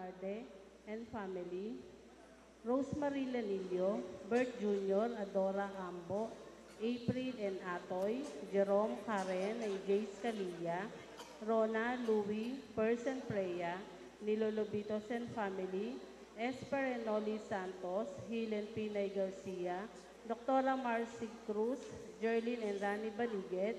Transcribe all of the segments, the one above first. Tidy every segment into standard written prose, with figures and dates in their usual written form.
Bacarde and family, Rosemary Lanillo, Bert Jr., Adora Ambo, April and Atoy, Jerome Karen and Jace Calilla, Rona, Louie, Person Preya, Nilolo Bitos and family, Esper and Noli Santos, Helen Pinay Garcia, Dr. Marcy Cruz, Jerlyn and Rani Baliged,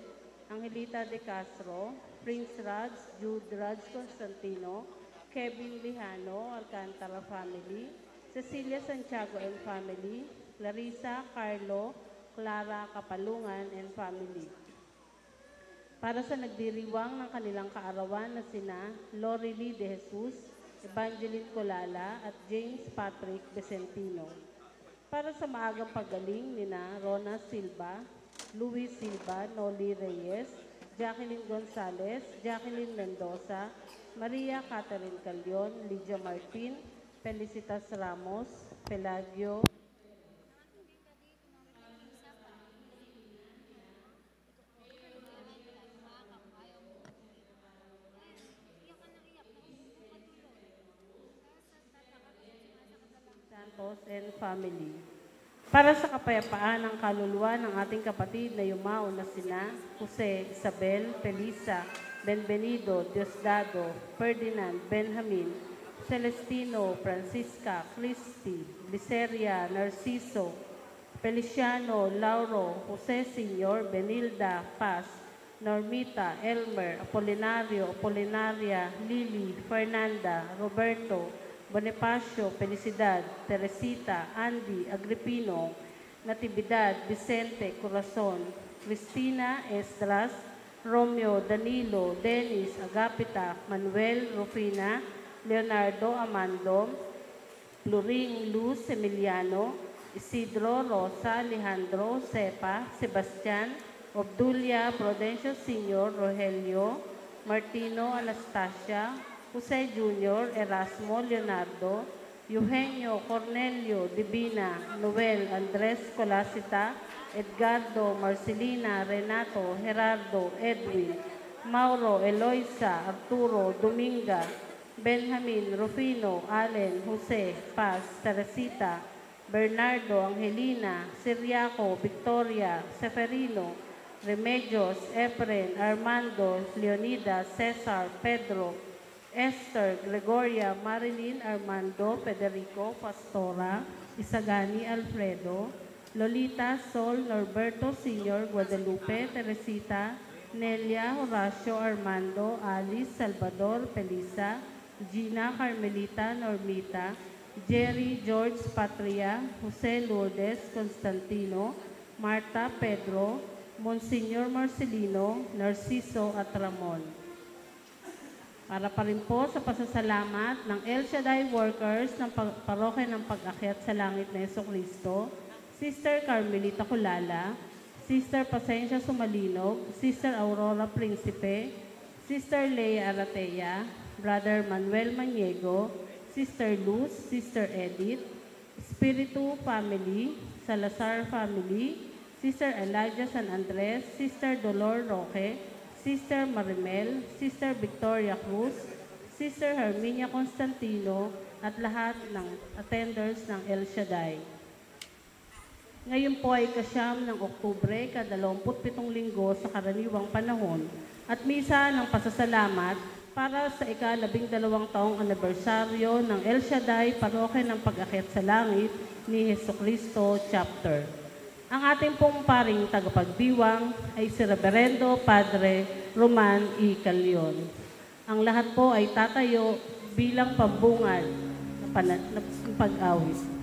Angelita De Castro, Prince Raj, Jude Raj Constantino, Kevin Lihano, Alcantara family, Cecilia Santiago and family, Clarissa, Carlo, Clara Kapalungan and family. Para sa nagdiriwang ng kanilang kaarawan na sina Lori Lee De Jesus, Evangeline Colala at James Patrick Vicentino. Para sa maagang paggaling nina Rona Silva, Luis Silva, Noli Reyes, Jacqueline Gonzalez, Jacqueline Mendoza, Maria Catherine Calion, Lydia Martin, Felicitas Ramos, Pelagio, Santos and family. Para sa kapayapaan ng kaluluwa ng ating kapatid na yumao na sina Jose, Isabel, Felisa, Benvenido, Diosdado, Ferdinand, Benjamin, Celestino, Francisca, Christy, Liceria, Narciso, Feliciano, Lauro, Jose Senior, Benilda, Paz, Normita, Elmer, Apolinario, Apolinaria, Lily, Fernanda, Roberto, Bonifacio, Felicidad, Teresita, Andy, Agripino, Natividad, Vicente, Corazon, Cristina, Estras, Romeo, Danilo, Dennis, Agapita, Manuel, Rufina, Leonardo, Amando, Pluring, Luz, Emiliano, Isidro, Rosa, Alejandro, Sepa, Sebastian, Obdulia, Prudencio Sr., Rogelio, Martino, Anastasia, Jose Jr., Erasmo, Leonardo, Eugenio, Cornelio, Divina, Noel, Andres, Colasita, Edgardo, Marcelina, Renato, Gerardo, Edwin, Mauro, Eloisa, Arturo, Dominga, Benjamin, Rufino, Allen, Jose, Paz, Teresita, Bernardo, Angelina, Siriaco, Victoria, Seferino, Remedios, Efren, Armando, Leonida, Cesar, Pedro, Esther, Gregoria, Marilyn, Armando, Federico, Pastora, Isagani, Alfredo, Lolita, Sol, Norberto Sr., Guadalupe, Teresita, Nelia, Horacio, Armando, Alice, Salvador, Felisa, Gina, Carmelita, Normita, Jerry, George, Patria, Jose Lourdes, Constantino, Marta, Pedro, Monsignor Marcelino, Narciso at Ramon. Para pa rin po sa pasasalamat ng El Shaddai Workers ng Parokya ng Pag-akyat sa Langit na Jesucristo, Sister Carmelita Colala, Sister Pasencia Sumalinog, Sister Aurora Principe, Sister Leia Aratea, Brother Manuel Maniego, Sister Luz, Sister Edith, Espiritu Family, Salazar Family, Sister Elijah San Andres, Sister Dolor Roque, Sister Marimel, Sister Victoria Cruz, Sister Herminia Constantino, at lahat ng attenders ng El Shaddai. Ngayon po ay kasyam ng Oktubre, ka-27 linggo sa karaniwang panahon, at misa ng pasasalamat para sa ika-12 taong anibersaryo ng El Shaddai Parokya ng Pag-akyat sa Langit ni Jesucristo Chapter. Ang ating pong paring tagapagdiwang ay si Reverendo Padre Roman E. Calion. Ang lahat po ay tatayo bilang pambungad na pag-awit.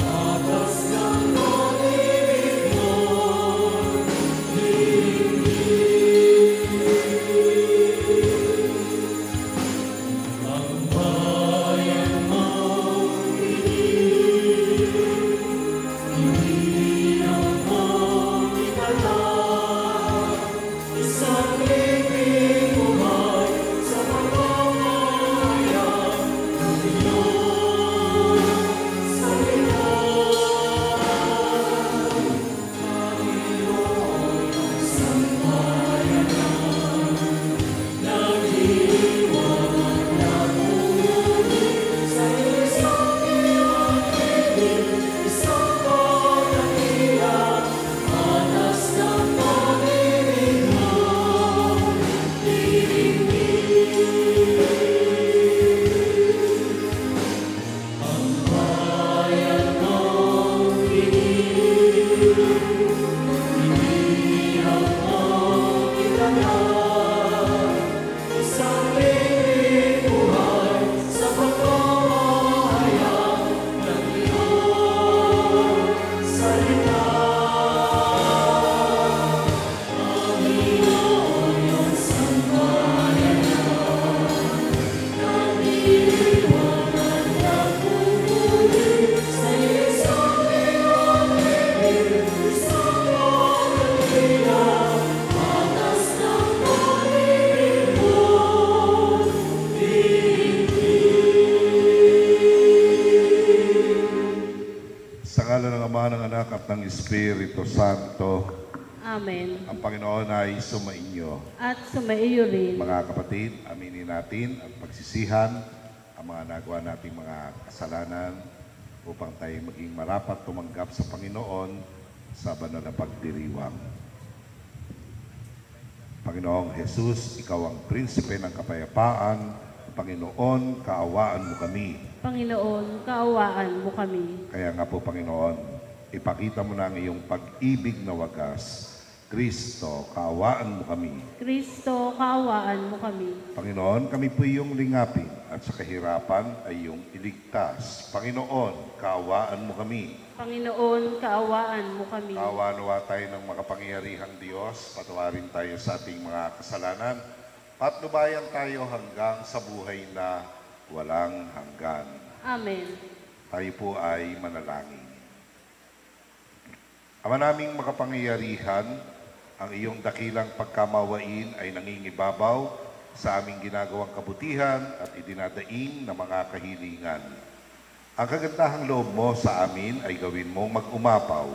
Atas Anak at ng Espiritu Santo. Amen. Ang Panginoon ay sumainyo. At sumaiyo rin. Mga kapatid, aminin natin at pagsisihan ang mga nagawa nating mga kasalanan upang tayo maging marapat tumanggap sa Panginoon sa banal na pagdiriwang. Panginoong Jesus, Ikaw ang prinsipe ng kapayapaan. Panginoon, kaawaan mo kami. Panginoon, kaawaan mo kami. Kaya nga po, Panginoon, ipakita mo na ang iyong pag-ibig na wagas. Kristo, kaawaan mo kami. Kristo, kaawaan mo kami. Panginoon, kami po iyong lingapin at sa kahirapan ay iyong iligtas. Panginoon, kaawaan mo kami. Panginoon, kaawaan mo kami. Kaawanawa tayo ng makapangyarihang Diyos, patawarin tayo sa ating mga kasalanan, patnubayan tayo hanggang sa buhay na walang hanggan. Amen. Tayo po ay manalangin. Ama naming makapangyarihan, ang iyong dakilang pagkamawain ay nangingibabaw sa aming ginagawang kabutihan at idinadaing na mga kahilingan. Ang kagandahang loob mo sa amin ay gawin mong mag-umapaw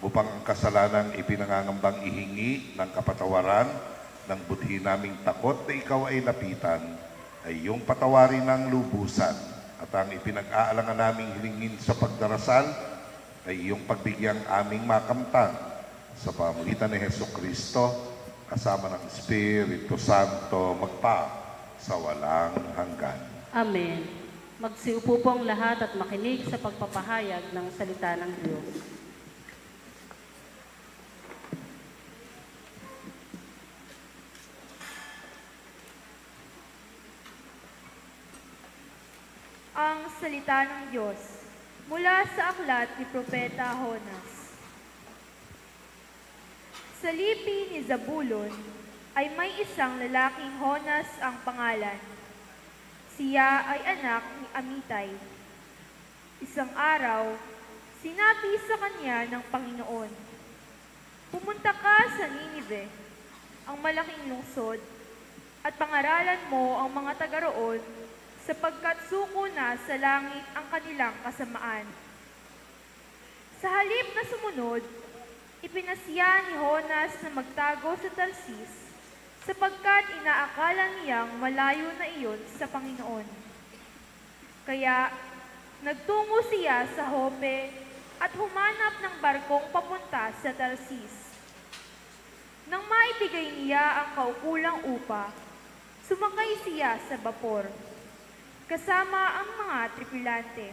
upang ang kasalanang ipinangangambang ihingi ng kapatawaran ng budhi naming takot na ikaw ay lapitan ay iyong patawarin ng lubusan at ang ipinag-aalangan naming hilingin sa pagdarasal ay iyong pagbigyang aming makamtan sa pamagitan ni Jesucristo kasama ng Espiritu Santo magpa sa walang hanggan. Amen. Magsiupo po ang lahat at makinig sa pagpapahayag ng salita ng Diyos. Ang salita ng Diyos mula sa aklat ni Propeta Jonas. Sa lipi ni Zabulon ay may isang lalaking Jonas ang pangalan. Siya ay anak ni Amitay. Isang araw, sinabi sa kanya ng Panginoon, "Pumunta ka sa Ninive, ang malaking lungsod, at pangaralan mo ang mga taga roon sapagkat suko na sa langit ang kanilang kasamaan." Sa halip na sumunod, ipinasya ni Jonas na magtago sa Tarsis sapagkat inaakala niyang malayo na iyon sa Panginoon. Kaya nagtungo siya sa Jope at humanap ng barkong papunta sa Tarsis. Nang maibigay niya ang kaukulang upa, sumakay siya sa bapor kasama ang mga tripulante.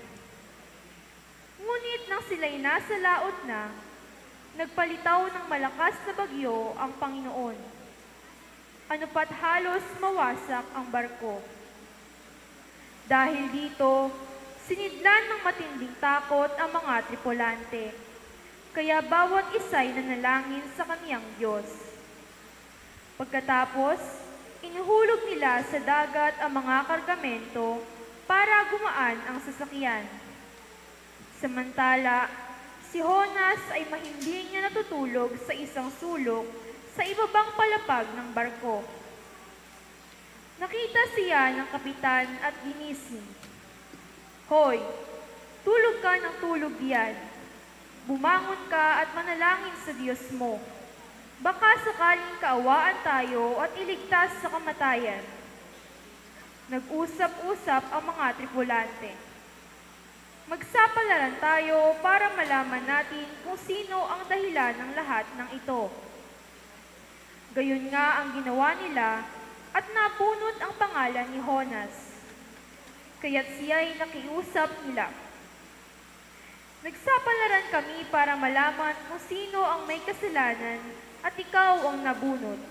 Ngunit nang sila'y nasa laot na, nagpalitaw ng malakas na bagyo ang Panginoon. Ano pat halos mawasak ang barko. Dahil dito, sinidlan ng matinding takot ang mga tripulante, kaya bawat isa'y nanalangin sa kaniyang Diyos. Pagkatapos, inuhulog nila sa dagat ang mga kargamento para gumaan ang sasakyan. Samantala, si Jonas ay mahimbing niya natutulog sa isang sulok sa ibabang palapag ng barko. Nakita siya ng kapitan at ginising. "Hoy, tulog ka ng tulog diyan. Bumangon ka at manalangin sa Diyos mo. Baka sakaling kaawaan tayo at iligtas sa kamatayan." Nag-usap-usap ang mga tripulante. "Magsapalaran tayo para malaman natin kung sino ang dahilan ng lahat ng ito." Gayon nga ang ginawa nila at napunot ang pangalan ni Jonas. Kaya't siya'y nakiusap nila. "Nagsapalaran kami para malaman kung sino ang may kasalanan at ikaw ang nabunot.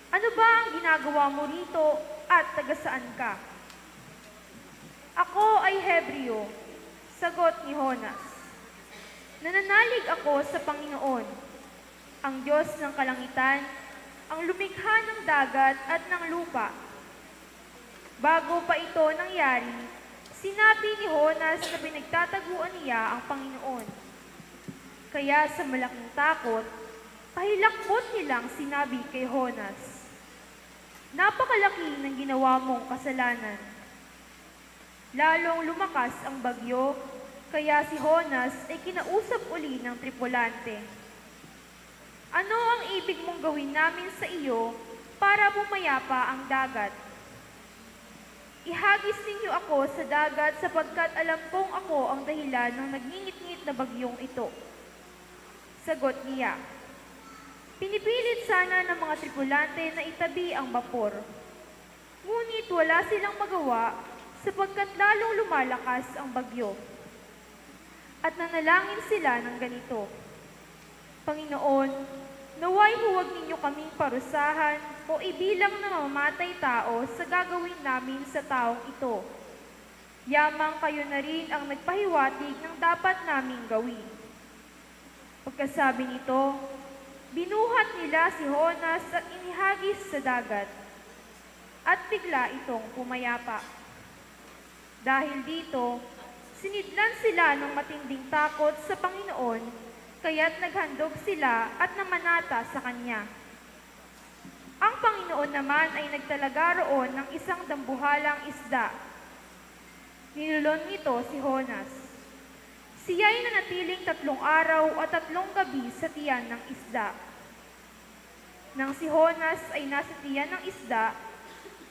Ano ba ang ginagawa mo rito at taga-saan ka?" "Ako ay Hebreo," sagot ni Jonas. "Nananalig ako sa Panginoon, ang Diyos ng kalangitan, ang lumikha ng dagat at ng lupa." Bago pa ito nangyari, sinabi ni Jonas na pinagtataguan niya ang Panginoon. Kaya sa malaking takot, pahilakbot nilang sinabi kay Jonas, "Napakalaki ng ginawa mong kasalanan." Lalong lumakas ang bagyo Kaya si Jonas ay kinausap uli ng tripulante. Ano ang ibig mong gawin namin sa iyo para bumayapa ang dagat? Ihagis ninyo ako sa dagat sapagkat alam kong ako ang dahilan ng nagngingit-ngit na bagyong ito. Sagot niya, pinipilit sana ng mga tripulante na itabi ang bapor. Ngunit wala silang magawa sapagkat lalong lumalakas ang bagyo. At nanalangin sila ng ganito, Panginoon, naway huwag ninyo kaming parusahan o ibilang na mamamatay tao sa gagawin namin sa taong ito. Yamang kayo na rin ang nagpahiwatig ng dapat naming gawin. Pagkasabi nito, binuhat nila si Jonas at inihagis sa dagat, at bigla itong pumayapa. Dahil dito, sinidlan sila ng matinding takot sa Panginoon, kaya't naghandog sila at namanata sa Kanya. Ang Panginoon naman ay nagtalaga roon ng isang dambuhalang isda. Nilulon nito si Jonas. Siya'y nanatiling 3 araw at 3 gabi sa tiyan ng isda. Nang si Jonas ay nasa tiyan ng isda,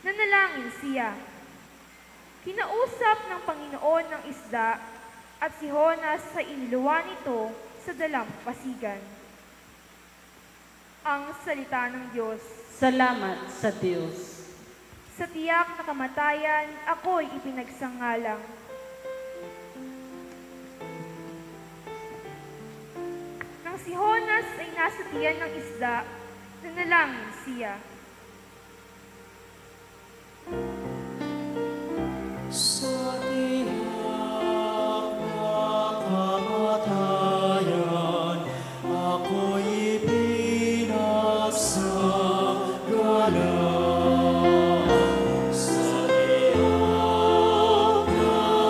nanalangin siya. Kinausap ng Panginoon ng isda at si Jonas ay iniluwan nito sa dalampasigan. Ang salita ng Diyos. Salamat sa Diyos. Sa tiyak na kamatayan, ako'y ipinagsangalang. Nang si Jonas ay nasa tiyan ng isda, nanalangin siya. Sa tiyak na kamatayan, ako'y ipinagsagalang. Sa tiyak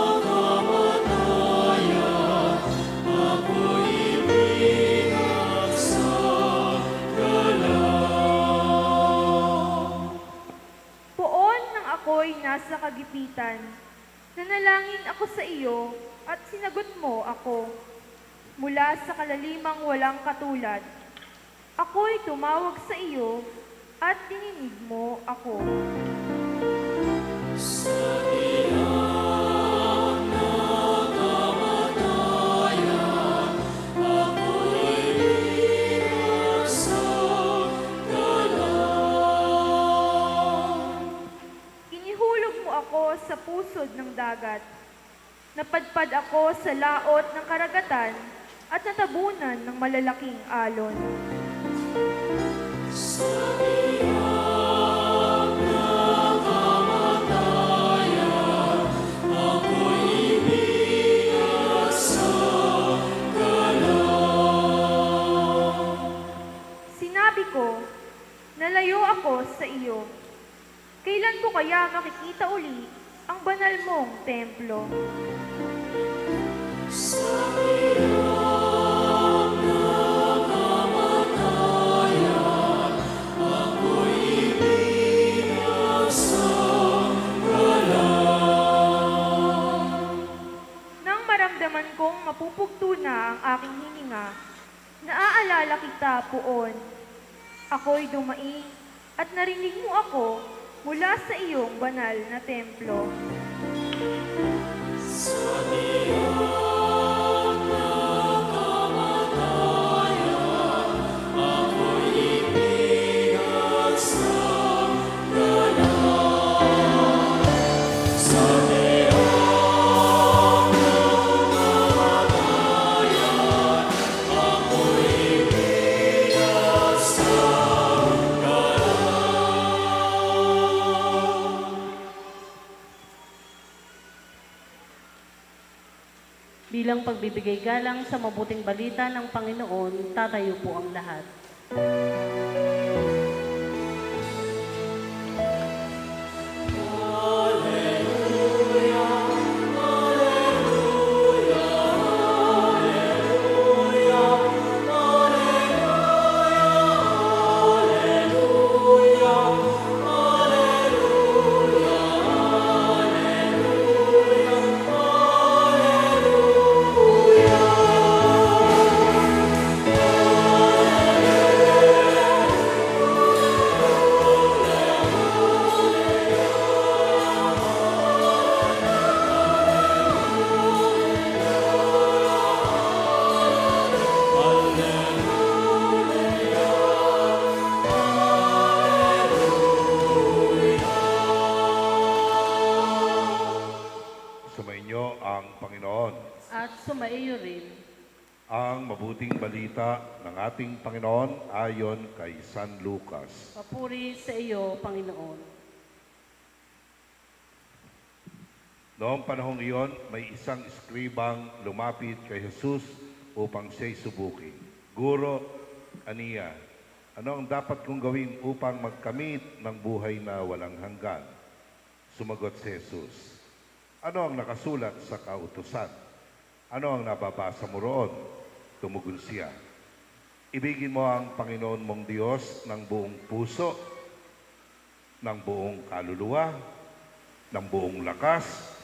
na kamatayan, ako'y ipinagsagalang. Poon nang ako'y nasa kagipitan, nanalangin ako sa iyo at sinagot mo ako. Mula sa kalalimang walang katulad, ako'y tumawag sa iyo at dininig mo ako. Sa tiyak na kamatayan, ako'y ipinagsagalang. Inihulog mo ako sa pusod ng dagat. Napadpad ako sa laot ng karagatan at natabunan ng malalaking alon. Sa tiyak na kamatayan, ako'y ipinagsagalang. Sinabi ko, nalayo ako sa iyo. Kailan ko kaya makikita uli ang banal mong templo? Sa tiyak na kamatayan, ako'y ipinagsagalang. Nang maramdaman kong mapupugto na ang aking hininga, naaalala kita poon. Ako'y dumaing at narinig mo ako mula sa iyong banal na templo. Sa tiyak na kamatayan, ako'y ipinagsagalang. Sa tiyak na kamatayan, ako'y ipinagsagalang. Bilang pagbibigay galang sa mabuting balita ng Panginoon, tatayo po ang lahat. Sumainyo ang Panginoon. At sumaiyo rin. Ang mabuting balita ng ating Panginoon ayon kay San Lucas. Papuri sa iyo, Panginoon. Noong panahong iyon, may isang eskribang lumapit kay Jesus upang siya'y subukin. Guro, aniya, ano ang dapat kong gawin upang magkamit ng buhay na walang hanggan? Sumagot si Jesus, ano ang nakasulat sa kautusan? Ano ang nababasa mo roon? Tumugon siya, ibigin mo ang Panginoon mong Diyos ng buong puso, ng buong kaluluwa, ng buong lakas,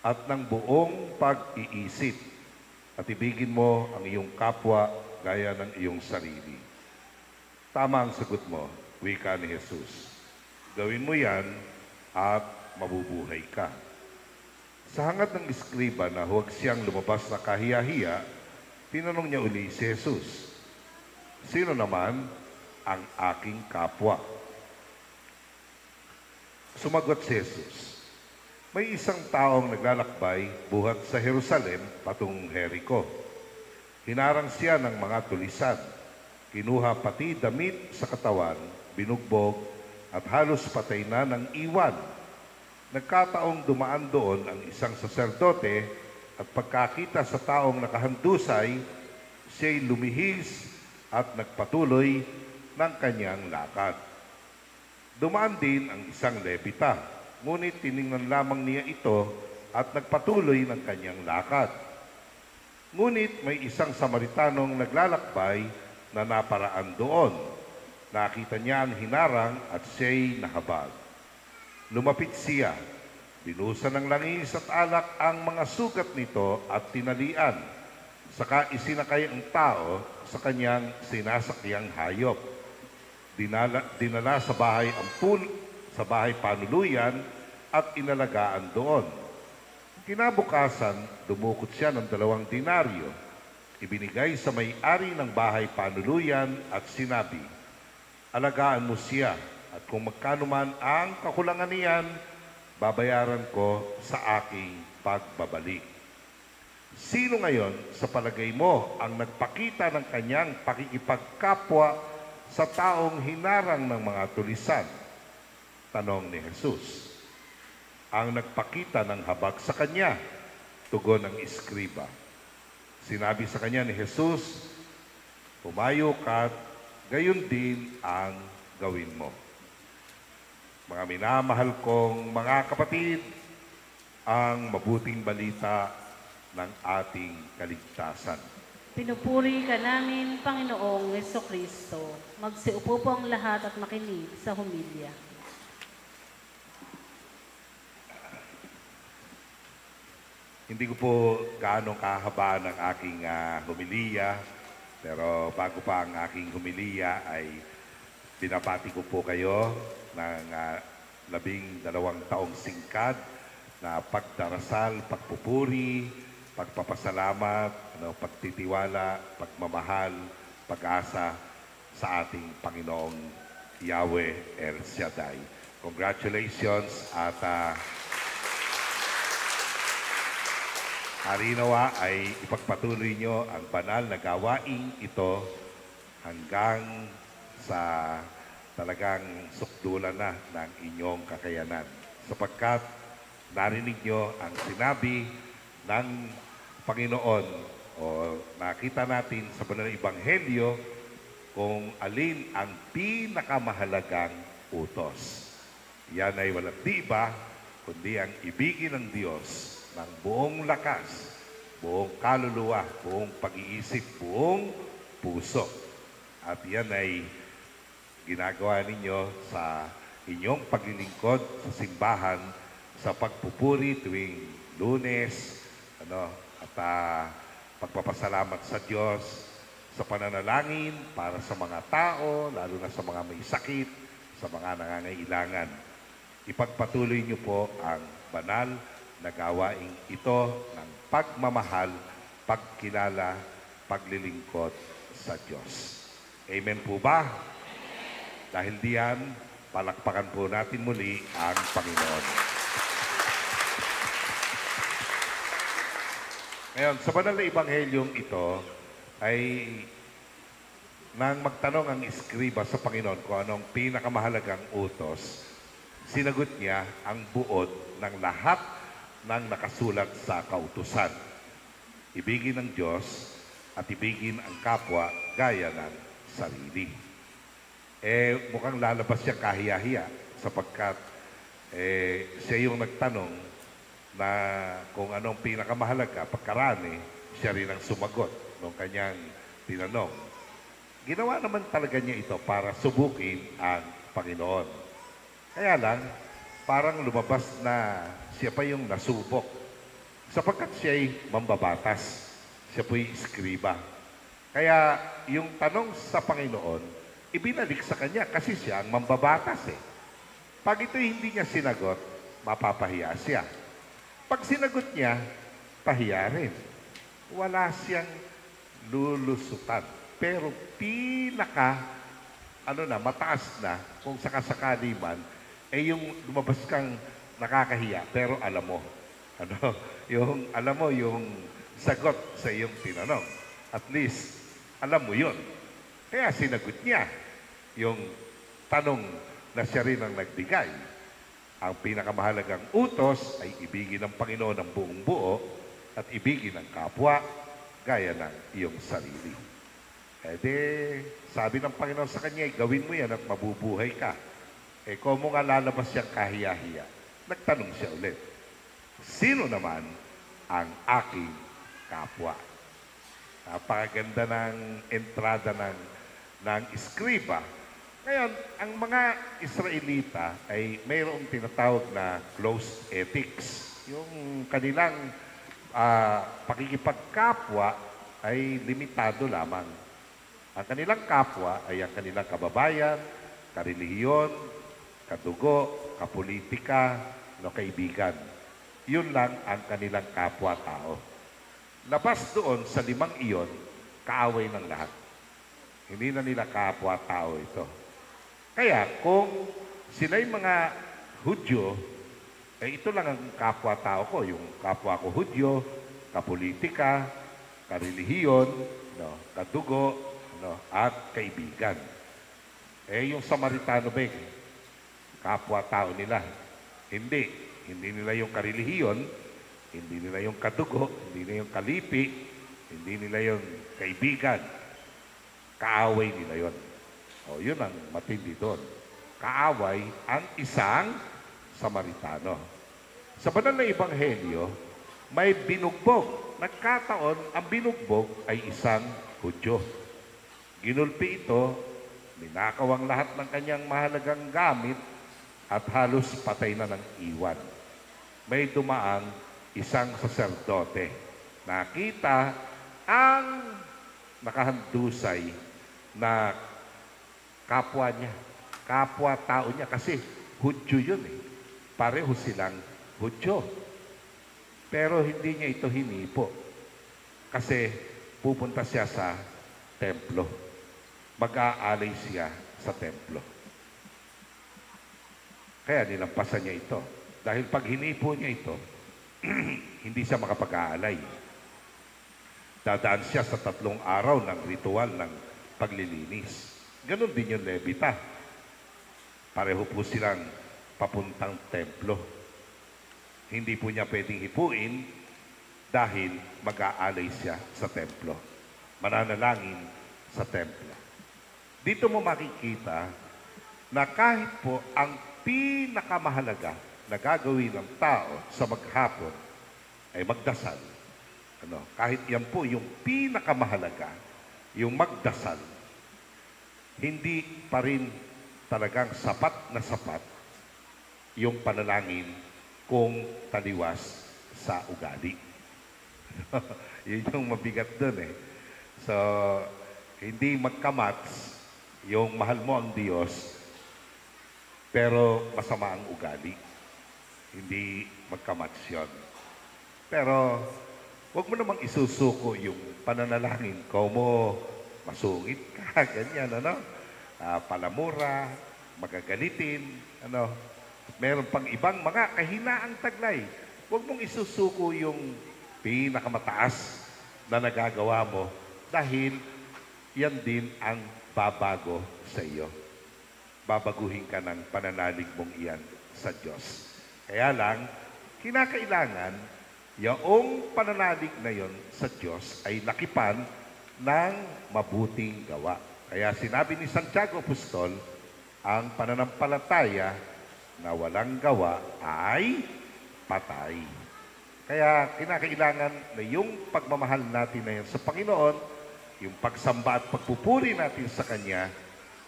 at ng buong pag-iisip. At ibigin mo ang iyong kapwa gaya ng iyong sarili. Tama ang sagot mo, wika ni Jesus. Gawin mo yan at mabubuhay ka. Sa hangad ng iskriba na huwag siyang lumabas na kahiya-hiya, tinanong niya uli si Jesus, sino naman ang aking kapwa? Sumagot si Jesus, may isang taong naglalakbay buhat sa Jerusalem patungong Jericho. Hinarang siya ng mga tulisan. Kinuha pati damit sa katawan, binugbog, at halos patay na ng iwan. Nagkataong dumaan doon ang isang saserdote at pagkakita sa taong nakahandusay, siya'y lumihis at nagpatuloy ng kanyang lakad. Dumaan din ang isang Levita. Ngunit tiningnan lamang niya ito at nagpatuloy ng kanyang lakad. Ngunit may isang Samaritanong naglalakbay na naparaan doon. Nakita niya ang hinarang at siya'y nahabag. Lumapit siya, binusan ng langis at alak ang mga sugat nito at tinalian. Saka isinakay ang tao sa kanyang sinasakyang hayop. Dinala sa bahay sa bahay panuluyan at inalagaan doon. Kinabukasan, dumukot siya ng 2 denaryo. Ibinigay sa may-ari ng bahay panuluyan at sinabi, alagaan mo siya at kung magkano man ang kakulangan niyan, babayaran ko sa aking pagbabalik. Sino ngayon sa palagay mo ang nagpakita ng kanyang pakikipagkapwa sa taong hinarang ng mga tulisan? Tanong ni Jesus. Ang nagpakita ng habag sa kanya, tugon ng iskriba. Sinabi sa kanya ni Jesus, humayo ka, gayon din ang gawin mo. Mga minamahal kong mga kapatid, ang mabuting balita ng ating kaligtasan. Pinupuri ka namin, Panginoong Jesucristo. Magsiupo po ang lahat at makinig sa homilya. Hindi ko po gaano kahaba ng aking homilya, pero bago pa ang aking homilya ay binabati ko po kayo ng 12 taong singkad na pagdarasal, pagpupuri, pagpapasalamat, pagtitiwala, pagmamahal, pag-asa sa ating Panginoong Yahweh El Shaddai. Congratulations at harinawa ay ipagpatuloy nyo ang banal na gawaing ito hanggang sa talagang sukdulan na ng inyong kakayanan. Sapagkat narinig nyo ang sinabi ng Panginoon o nakita natin sa banal na Ebanghelyo kung alin ang pinakamahalagang utos. Yan ay walang di iba kundi ang ibigin ng Diyos ng buong lakas, buong kaluluwa, buong pag-iisip, buong puso. At yan ay ginagawa ninyo sa inyong paglilingkod sa simbahan sa pagpupuri tuwing Lunes, at pagpapasalamat sa Diyos sa pananalangin para sa mga tao, lalo na sa mga may sakit, sa mga nangangailangan. Ipagpatuloy niyo po ang banal na gawaing ito ng pagmamahal, pagkilala, paglilingkod sa Diyos. Amen po ba? Amen. Dahil diyan, palakpakan po natin muli ang Panginoon. Ngayon, sa banal na ebanghelyong ito ay nang magtanong ang iskriba sa Panginoon kung anong pinakamahalagang utos, sinagot niya ang buod ng lahat ng nakasulat sa kautusan. Ibigin ang Diyos at ibigin ang kapwa gaya ng sarili. Mukhang lalabas siya kahiya-hiya sapagkat siya yung nagtanong na kung anong pinakamahalaga, pagkarami, siya rin ang sumagot nung kanyang tinanong. Ginawa naman talaga niya ito para subukin ang Panginoon. Kaya lang, parang lumabas na siya pa yung nasubok. Sapagkat siya ay mambabatas. Siya po'y iskriba. Kaya yung tanong sa Panginoon, ibinalik sa kanya kasi siya ang mambabatas eh. Pag ito hindi niya sinagot, mapapahiya siya. Pag sinagot niya, pahiya rin. Wala siyang lulusutan. Pero mataas na, kung sakasakali man, yung lumabas kang nakakahiya, pero alam mo, yung sagot sa iyong tinanong. At least, alam mo yun. Kaya sinagot niya yung tanong na siya rin ang nagbigay. Ang pinakamahalagang utos ay ibigin ng Panginoon ang buong buo at ibigin ang kapwa gaya ng iyong sarili. Sabi ng Panginoon sa kanya, gawin mo yan at mabubuhay ka. Kung mo nga lalabas siyang kahiya-hiya, nagtanong siya ulit, sino naman ang aking kapwa? Napakaganda ng entrada ng iskriba. Ngayon, ang mga Israelita ay mayroong tinatawag na closed ethics. Yung kanilang pakikipagkapwa ay limitado lamang. Ang kanilang kapwa ay ang kanilang kababayan, karelihiyon, kadugo, kapolitika, kaibigan. Yun lang ang kanilang kapwa-tao. Labas doon sa 5 iyon, kaaway ng lahat. Hindi na nila kapwa-tao ito. Kaya kung sila'y mga Hudyo, ito lang ang kapwa-tao ko. Yung kapwa ko Hudyo, kapolitika, karelihiyon, kadugo, at kaibigan. Yung Samaritano ba, kapwa-tao nila. Hindi nila yung karelihiyon, hindi nila yung kadugo, hindi nila yung kalipi, hindi nila yung kaibigan. Kaaway nila yon. Yun ang matindi doon. Kaaway ang isang Samaritano. Sa banal na ebanghelyo, may binugbog. Nagkataon, ang binugbog ay isang Hudyo. Ginulpi ito, ninakaw ang lahat ng kanyang mahalagang gamit at halos patay na ng iwan. May dumaang isang saserdote. Nakita ang nakahandusay na kapwa niya, kapwa-tao niya kasi Hudyo yun eh. Pareho silang Hudyo. Pero hindi niya ito hinipo kasi pupunta siya sa templo. Mag-aalay siya sa templo. Kaya nilampasan niya ito. Dahil pag hinipo niya ito, hindi siya makapag-aalay. Dadaan siya sa 3 araw ng ritual ng paglilinis. Ganon din yung Levita. Pareho po silang papuntang templo. Hindi po niya pwedeng hipuin dahil mag-aalay siya sa templo. Mananalangin sa templo. Dito mo makikita na kahit po ang pinakamahalaga na gagawin ng tao sa maghapon ay magdasal. Kahit yan po yung pinakamahalaga, yung magdasal, hindi pa rin talagang sapat na sapat yung panalangin kung taliwas sa ugali. Yun yung mabigat dun eh. So, hindi magkamats yung mahal mo ang Diyos, pero masama ang ugali. Hindi magkamats yun. Pero, huwag mo namang isusuko yung pananalangin. Kung mo masungit ka, ganyan, palamura, magagalitin, Meron pang ibang mga kahinaang taglay. Huwag mong isusuko yung pinakamataas na nagagawa mo dahil yan din ang babago sa iyo. Babaguhin ka ng pananalig mong iyan sa Diyos. Kaya lang, kinakailangan yung pananalig na yon sa Diyos ay lakipan ng mabuting gawa. Kaya sinabi ni Santiago Apostol, ang pananampalataya na walang gawa ay patay. Kaya kinakailangan na yung pagmamahal natin na yan sa Panginoon, yung pagsamba at pagpupuri natin sa Kanya,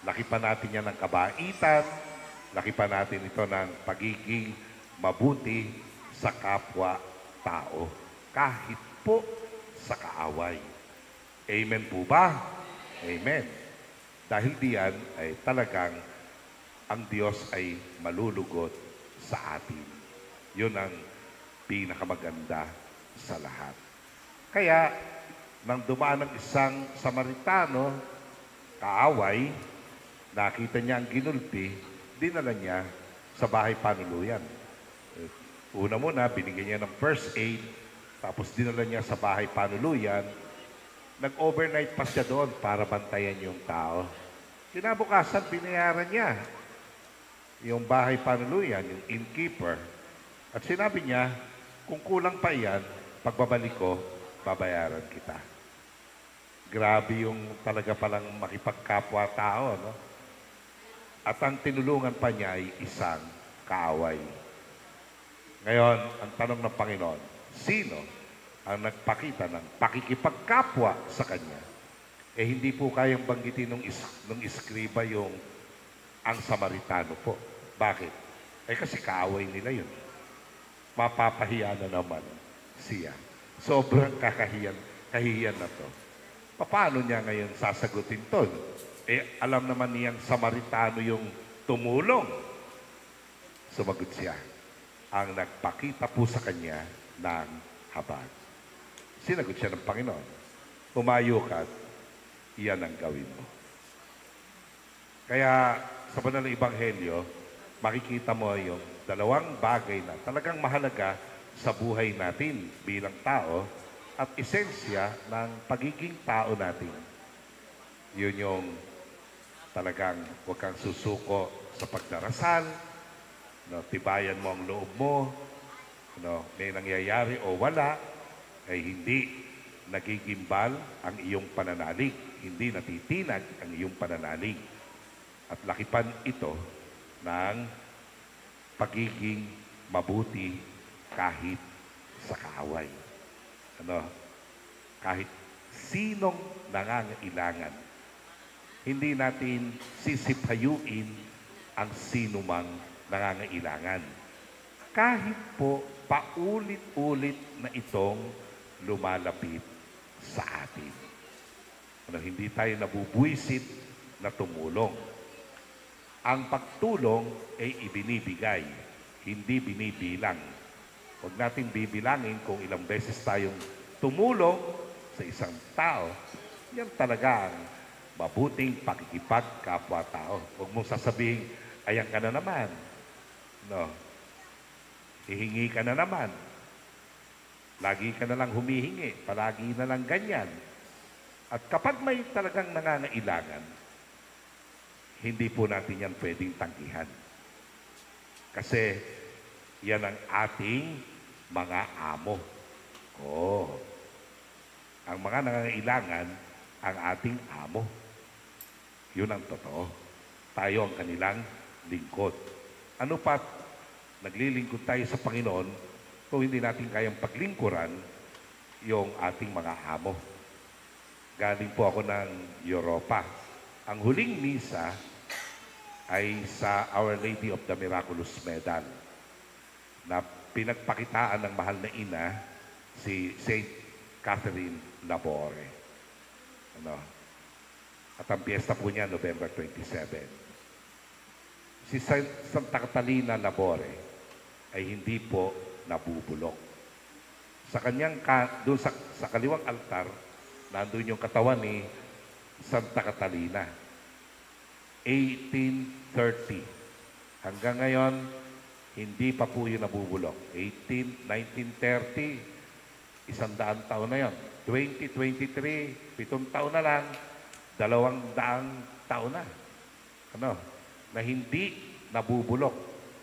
lakipan natin yan ng kabaitan, lakipan natin ito ng pagiging mabuti sa kapwa-tao, kahit po sa kaaway. Amen po ba? Amen. Dahil diyan ay talagang ang Diyos ay malulugot sa atin. Yun ang pinakamaganda sa lahat. Kaya, nang dumaan ng isang Samaritano, kaaway, nakita niya ang ginulpi, dinala niya sa bahay panuluyan. Una muna, binigyan niya ng first aid, tapos dinala niya sa bahay panuluyan. Nag-overnight pa siya doon para bantayan yung tao. Kinabukasan, binayaran niya yung bahay panuluyan, yung innkeeper. At sinabi niya, kung kulang pa yan, pagbabalik ko, babayaran kita. Grabe yung talaga palang makipagkapwa-tao, no? At ang tinulungan pa niya ay isang kaaway. Ngayon, ang tanong ng Panginoon, sino ang nagpakita ng pakikipagkapwa sa Kanya? Eh, hindi po kayang banggitin nung iskriba yung ang Samaritano po. Bakit? Eh, kasi kaaway nila yun. Mapapahiya na naman siya. Sobrang kahihiyan na to. Paano niya ngayon sasagutin to? Eh, alam naman niyang Samaritano yung tumulong. Sumagot siya. Ang nagpakita po sa kanya ng habag. Sinagot siya ng Panginoon. Umayo ka at iyan ang gawin mo. Kaya sa banal na Ebanghelyo, makikita mo yung dalawang bagay na talagang mahalaga sa buhay natin bilang tao at esensya ng pagiging tao natin. Yun yung talagang huwag kang susuko sa pagdarasal, no, tibayan mo ang loob mo, no, may nangyayari o wala, ay hindi nagigimbal ang iyong pananalig, hindi natitinag ang iyong pananalig. At lakipan ito ng pagiging mabuti kahit sa kaaway. Ano? Kahit sinong nangangailangan. Hindi natin sisipayuin ang sinumang nangangailangan. Kahit po paulit-ulit na itong lumalapit sa atin. Ano, hindi tayo nabubuisit na tumulong. Ang pagtulong ay ibinibigay, hindi binibilang. Huwag natin bibilangin kung ilang beses tayong tumulong sa isang tao. Yan talaga ang mabuting pakikipagkapwa-tao. Huwag mong sasabihin, ayan ka na naman. No. Hihingi ka na naman. Lagi ka na lang humihingi. Palagi na lang ganyan. At kapag may talagang nangangailangan, hindi po natin yan pwedeng tanggihan. Kasi yan ang ating mga amo. Oo. Ang mga nangangailangan, ang ating amo. Yun ang totoo. Tayo ang kanilang lingkod. Ano pa, naglilingkod tayo sa Panginoon kung hindi natin kayang paglingkuran yung ating mga amo. Galing po ako ng Europa. Ang huling misa ay sa Our Lady of the Miraculous Medal na pinagpakitaan ng mahal na ina si Saint Catherine Labore. Ano? At ang piyesta po niya November 27. Si Santa Catalina Labore ay hindi po nabubulok. Sa kanyang doon sa kaliwang altar, nandun yung katawan ni Santa Catalina. 1830. Hanggang ngayon, hindi pa po yun nabubulok. 1930, 100 taon na yon. 2023, 7 taon na lang, 200 taon na. Ano? Na hindi nabubulok.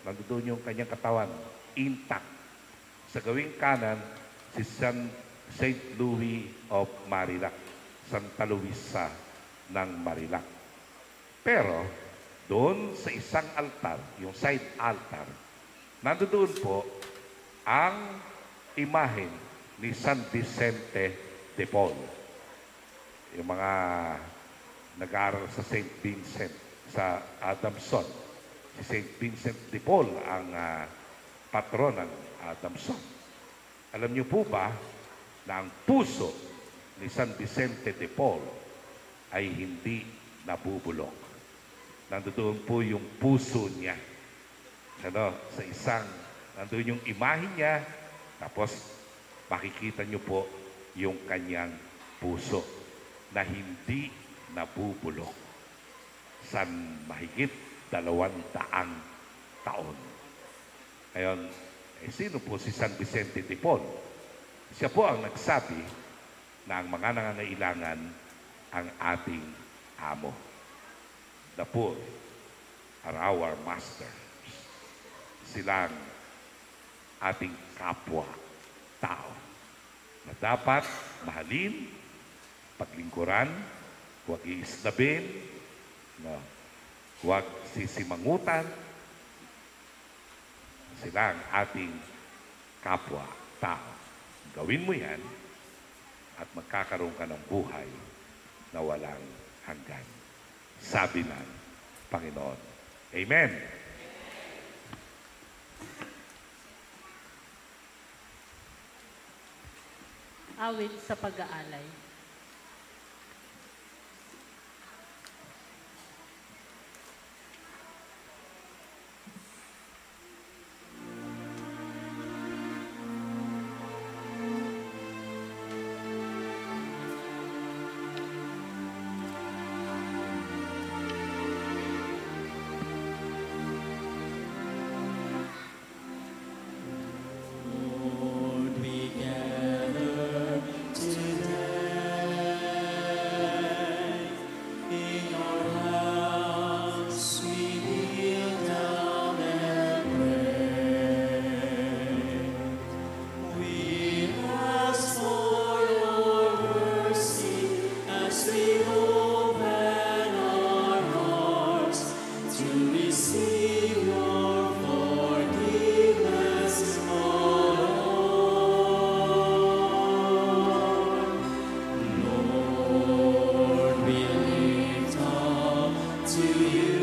Nandoon yung kanyang katawan, intact. Sa gawing kanan, si St. Louis of Marilac, Santa Luisa ng Marilac. Pero, doon sa isang altar, yung side altar, nandoon po ang imahen ni San Vicente de Paul. Yung mga nag-aaral sa St. Vincent, sa Adamson. Si St. Vincent de Paul ang patron ng Adamson. Alam niyo po ba na ang puso ni San Vicente de Paul ay hindi nabubulok? Nandoon po yung puso niya. Ano, sa isang, nandoon yung imahe niya, tapos makikita niyo po yung kanyang puso na hindi nabubulok sa mahigit 200 taon. Ngayon, sino po si San Vicente de Paul? Siya po ang nagsabi na ang mga nangangailangan ang ating amo. The poor are our masters. Silang ating kapwa-tao na dapat mahalin, paglingkuran, huwag iislabin, no, huwag sisimangutan. Sila ang ating kapwa-tao. Gawin mo yan at magkakaroon ka ng buhay na walang hanggan. Sabi ng Panginoon. Amen. Awit sa pag-aalay. Lord, we gather today. In your house we kneel down and pray. We ask for your mercy as we open our hearts to receive your forgiveness, Lord. Lord, we lift up to you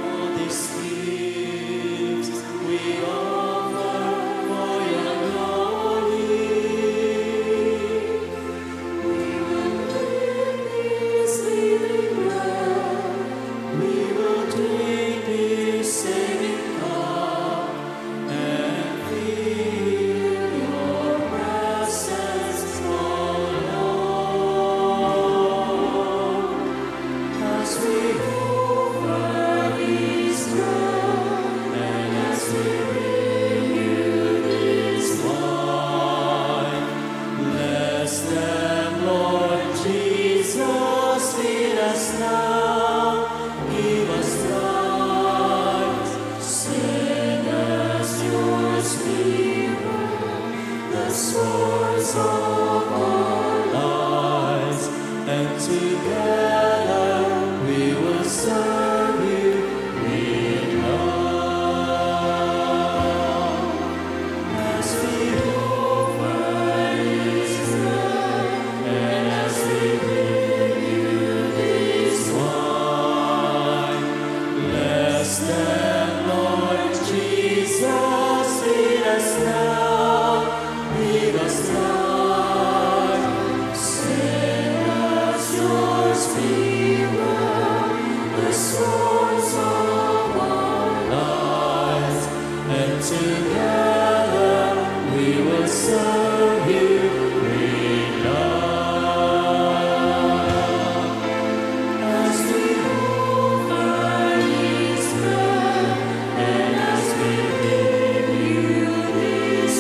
all these gifts we offer for your glory. We will live this living bread. We will drink this saving cup and feel your presence, Lord. As we offer this bread and as we bring you this wine, bless them, Lord Jesus, feed us now, give us life, send us your spirit, the source of our lives, and together we will serve you with love. As we offer this bread and as we bring you this wine, bless them, Lord Jesus, feed us now, give us life, send us your spirit, the source of our lives, and together we will serve you with love. As we offer this bread and as we give you this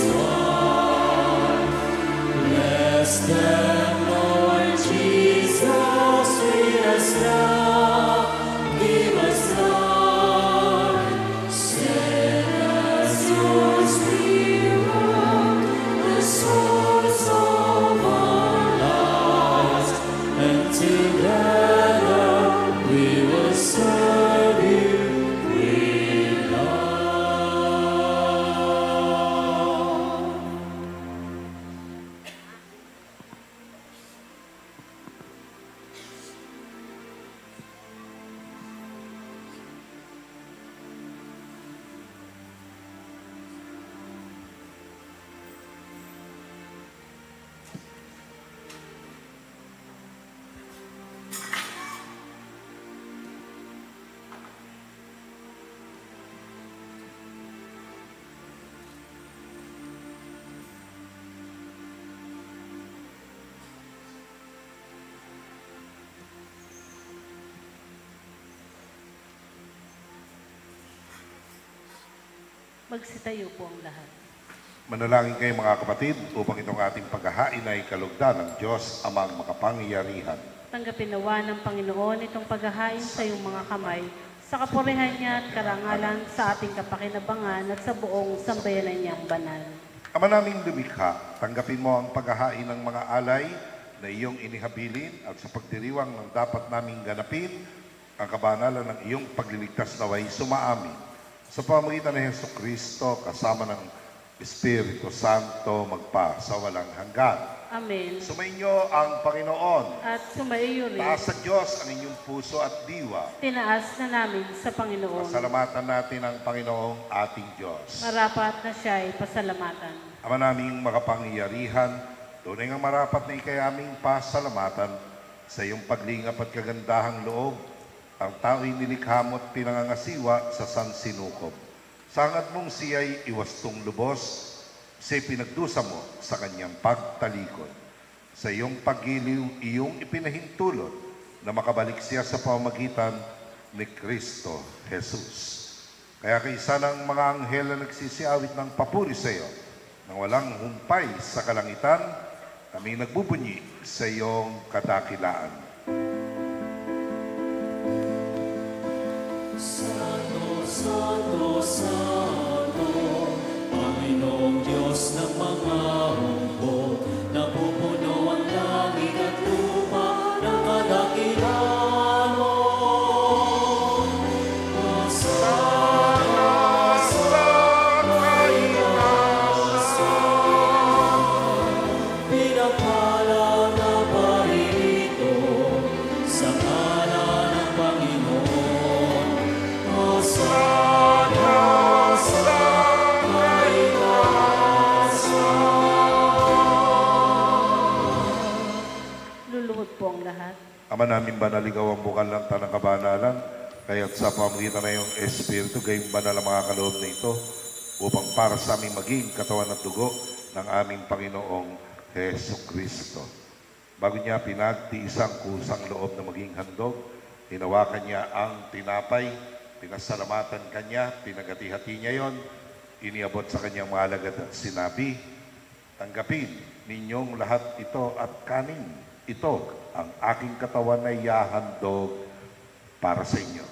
Magsitayo po ang lahat. Manalangin kayo mga kapatid upang itong ating paghahain ay kalugdan ng Diyos amang makapangyarihan. Tanggapin nawa ng Panginoon itong paghahain sa iyong mga kamay, sa kapurihan niya at karangalan sa ating kapakinabangan at sa buong sambayanan niyang banal. Ama naming lumikha, tanggapin mo ang paghahain ng mga alay na iyong inihabilin at sa pagdiriwang ng dapat naming ganapin, ang kabanalan ng iyong pagliligtas naway sumaamin. Sa pamamagitan ng Jesucristo, kasama ng Espiritu Santo, magpa sa walang hanggan. Amen. Sumainyo ang Panginoon. At sumaiyo rin, Taas sa Diyos ang inyong puso at diwa. tinaas na namin sa Panginoon. Pasalamatan natin ang Panginoong ating Diyos. Marapat na siya ay pasalamatan. Ama naming makapangyarihan, tunay nga marapat na ikayaming pasalamatan sa iyong paglingap at kagandahang loob. Ang tao'y nilikha mo at pinangangasiwa sa sansinukob. Sangad mong siya'y iwastong lubos, siya'y pinagdusa mo sa kanyang pagtalikod. Sa iyong paggiliw, iyong ipinahintulot na makabalik siya sa pamamagitan ni Kristo Jesus. Kaya kaisa ng mga anghel na nagsisiawit ng papuri sa iyo, nang walang humpay sa kalangitan, kami nagbubunyi sa iyong kadakilaan. Santo, Santo, Santo, Panginoong Diyos ng mga hukbo, napupuno ang langit at lupa ng kadakilaan mo. Hosana sa pinagpala na parito sa ngalan ng Panginoon. Hosana sa Luluhod po ang lahat. Ama namin banaligaw ang bukal ng tanang kabanalan, kaya't sa pamamagitan na iyong Espiritu, gayong banal ang mga kaloob na ito, upang para sa aming maging katawan at dugo ng aming Panginoong Heso Kristo. Bago niya pinagtiisang kusang loob na maging handog, hinawakan niya ang tinapay, pinasalamatan kanya, pinagati-hati niya yon, iniabot sa kanyang mga alagad at sinabi, tanggapin ninyong lahat ito at kanin. Ito ang aking katawan na ihahandog para sa inyo.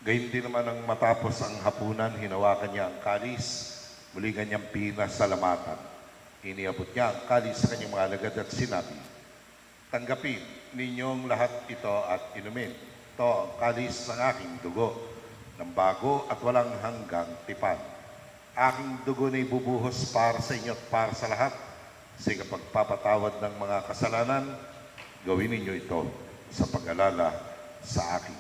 Gayun din naman ang matapos ang hapunan, hinawakan niya ang kalis, muli kanyang pinasalamatan. Iniabot niya ang kalis sa kanyang mga alagad at sinabi, tanggapin ninyong lahat ito at inumin. Ito ang kalis ng aking dugo, ng bago at walang hanggang tipan. Aking dugo na ibubuhos para sa inyo at para sa lahat. Sa pagpapatawad ng mga kasalanan, gawin ninyo ito sa pag-alala sa akin.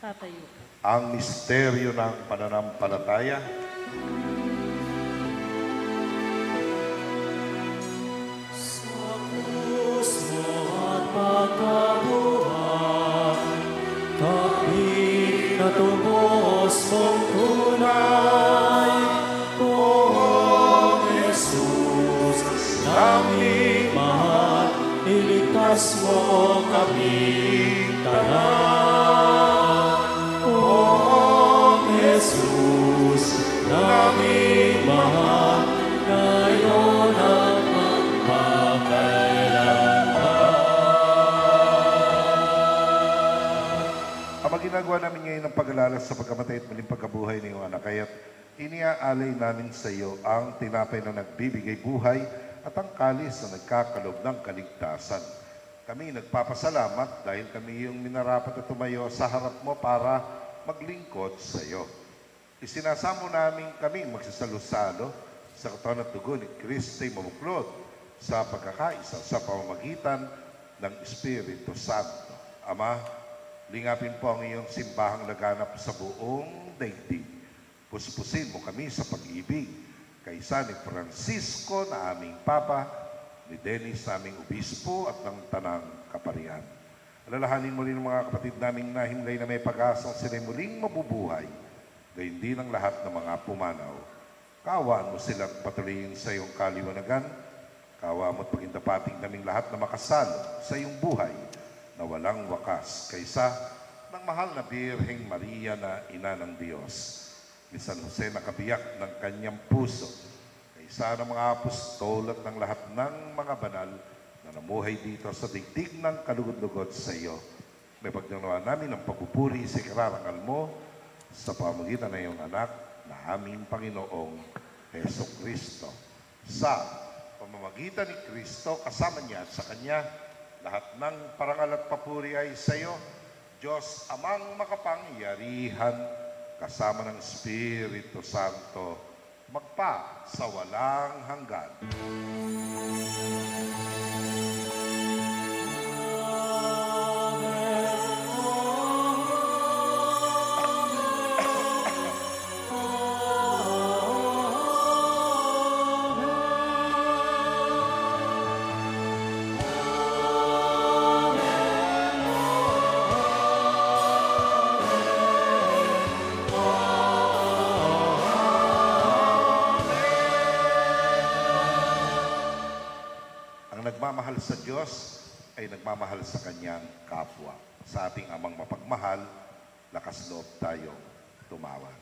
Tatayo po. Ang misteryo ng pananampalataya. Sa krus mo at pagkabuhay, kapit na tubos mong tunay, Poong Jesus, aming mahal, iligtas mo kaming tanan. Poong Jesus, naming mahal, ngayon at magpakailanman. Ang ginagawa namin ngayon ng pag-alala sa pagkamatay at muling pagkabuhay ng iyong anak, kaya't iniaalay namin sa iyo ang tinapay na nagbibigay buhay at ang kalis na nagkakalob ng kaligtasan. Kami nagpapasalamat dahil kami yung minarapat at tumayo sa harap mo para maglingkod sa iyo. Isinasamo namin kaming magsasalo-salo sa katawan at dugo ni Kristo'y mabuklod sa pagkakaisa sa pamamagitan ng Espiritu Santo. Ama, lingapin po ang iyong simbahang laganap sa buong daigdig. Puspusin mo kami sa pag-ibig, kaysa ni Francisco na aming Papa, ni Dennis na aming Obispo at ng Tanang Kaparian. Alalahanin mo rin ang mga kapatid naming nahimlay na may pag-asang sila'y muling mabubuhay. Gayon din ang lahat ng mga pumanaw. Kaawaan mo sila at patuloyin sa iyong kaliwanagan. Kaawaan mo at pagindapating naming lahat na makasalo sa iyong buhay na walang wakas kaysa ng mahal na Birheng Maria na ina ng Diyos. Ni San Jose na kabiyak ng kanyang puso, kaysa ng mga apostol at ng lahat ng mga banal na namuhay dito sa digdig ng kalugod-lugod sa iyo. May pagdanawa namin ang pagpupuri sa ikararangal mo sa pamagitan ng iyong anak na aming Panginoong Heso Kristo. Sa pamamagitan ni Kristo, kasama niya at sa Kanya, lahat ng parangal at papuri ay sa iyo, Diyos amang makapangyarihan, kasama ng Espiritu Santo, magpa sa walang hanggan. Nagmamahal sa Diyos ay nagmamahal sa Kanyang kapwa. Sa ating amang mapagmahal, lakas loob tayong tumawag.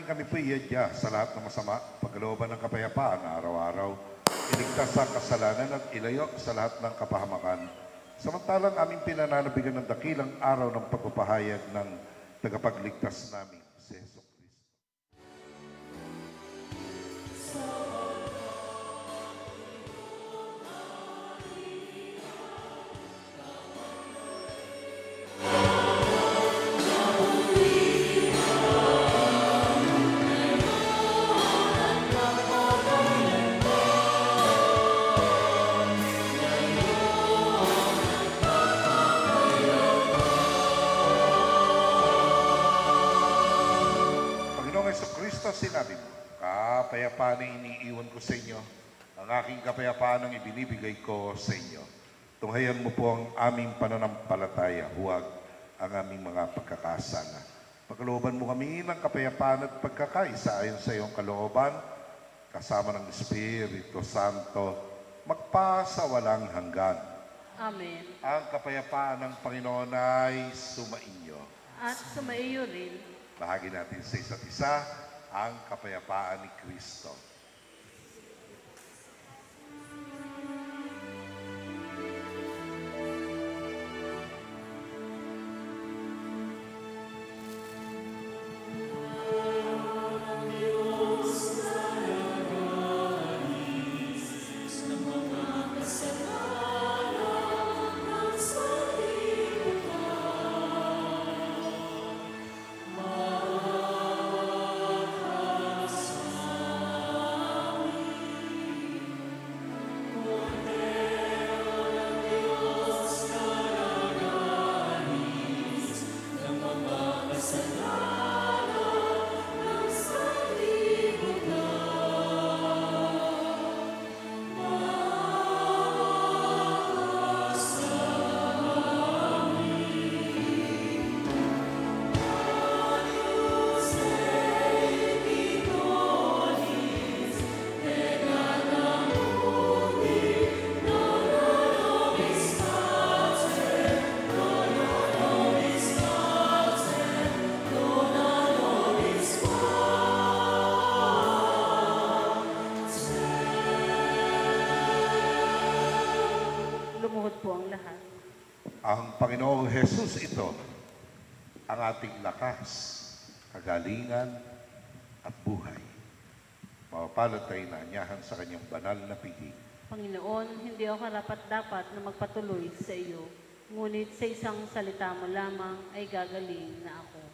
Kami po iyadya sa lahat ng masama, pagkalooban ng kapayapaan na araw-araw, iligtas sa kasalanan at ilayo sa lahat ng kapahamakan. Samantalang aming pinananabigan ng dakilang araw ng pagpapahayag ng tagapagligtas namin, si Heso Kristo. Sinabi mo, kapayapaan ang iniiwan ko sa inyo, ang aking kapayapaan ang ibinibigay ko sa inyo. Tunghayan mo po ang aming pananampalataya, huwag ang aming mga pagkakasala. Pagkalooban mo kami ng kapayapaan at pagkakaisa ayon sa iyong kalooban, kasama ng Espiritu Santo, magpa sa walang hanggan. Amen. Ang kapayapaan ng Panginoon ay sumainyo. At sumaiyo rin. Bahagi natin sa isa't isa ang kapayapaan ni Kristo. Ang Panginoong Jesus ito, ang ating lakas, kagalingan, at buhay. Mapapalad tayo na anyahan sa kanyang banal na piging. Panginoon, hindi ako karapat-dapat na magpatuloy sa iyo, ngunit sa isang salita mo lamang ay gagaling na ako.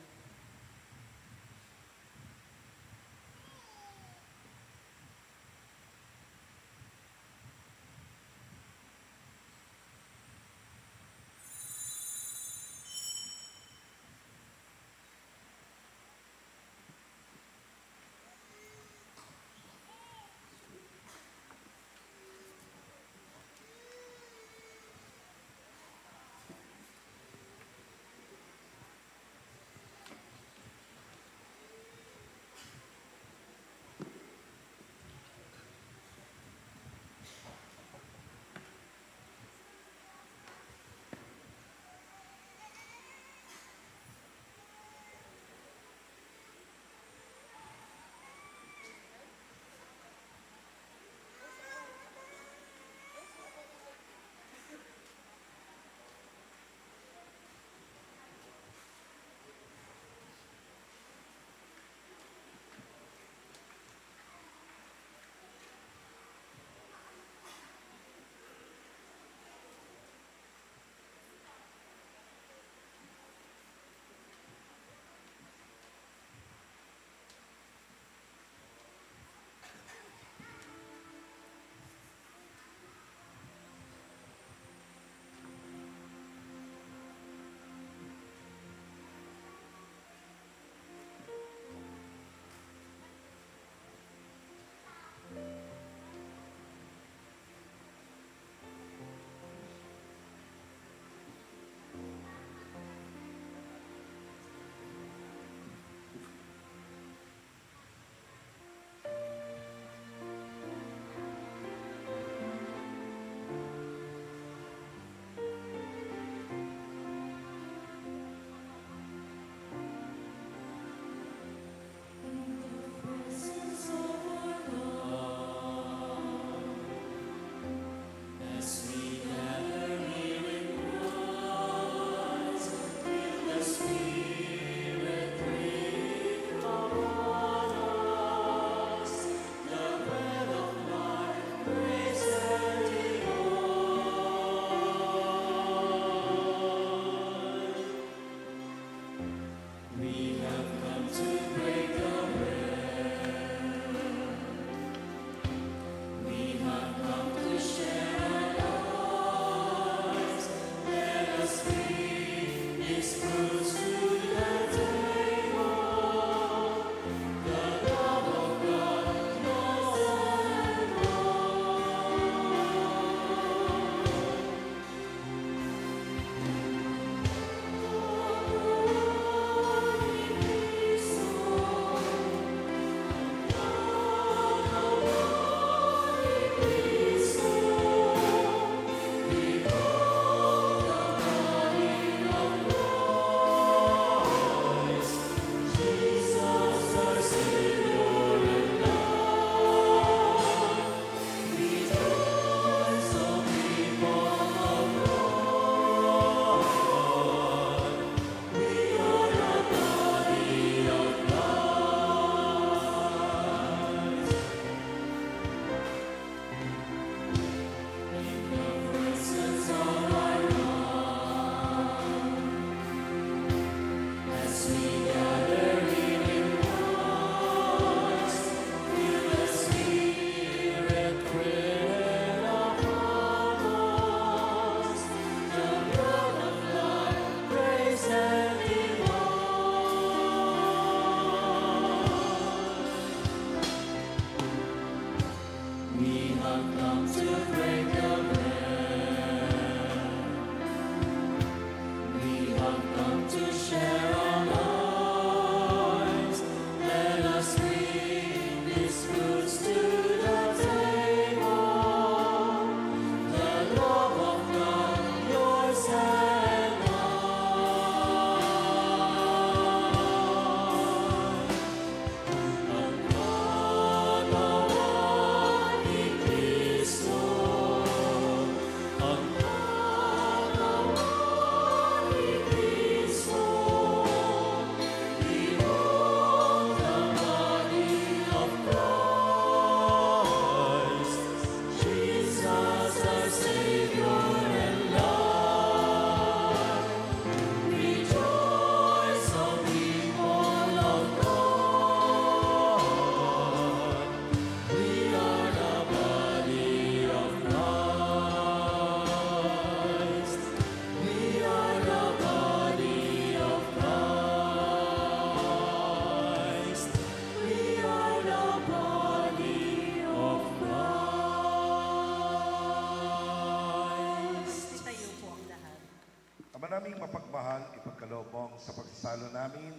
mapagmahal, ipagkaloob mong sa pagsasalo namin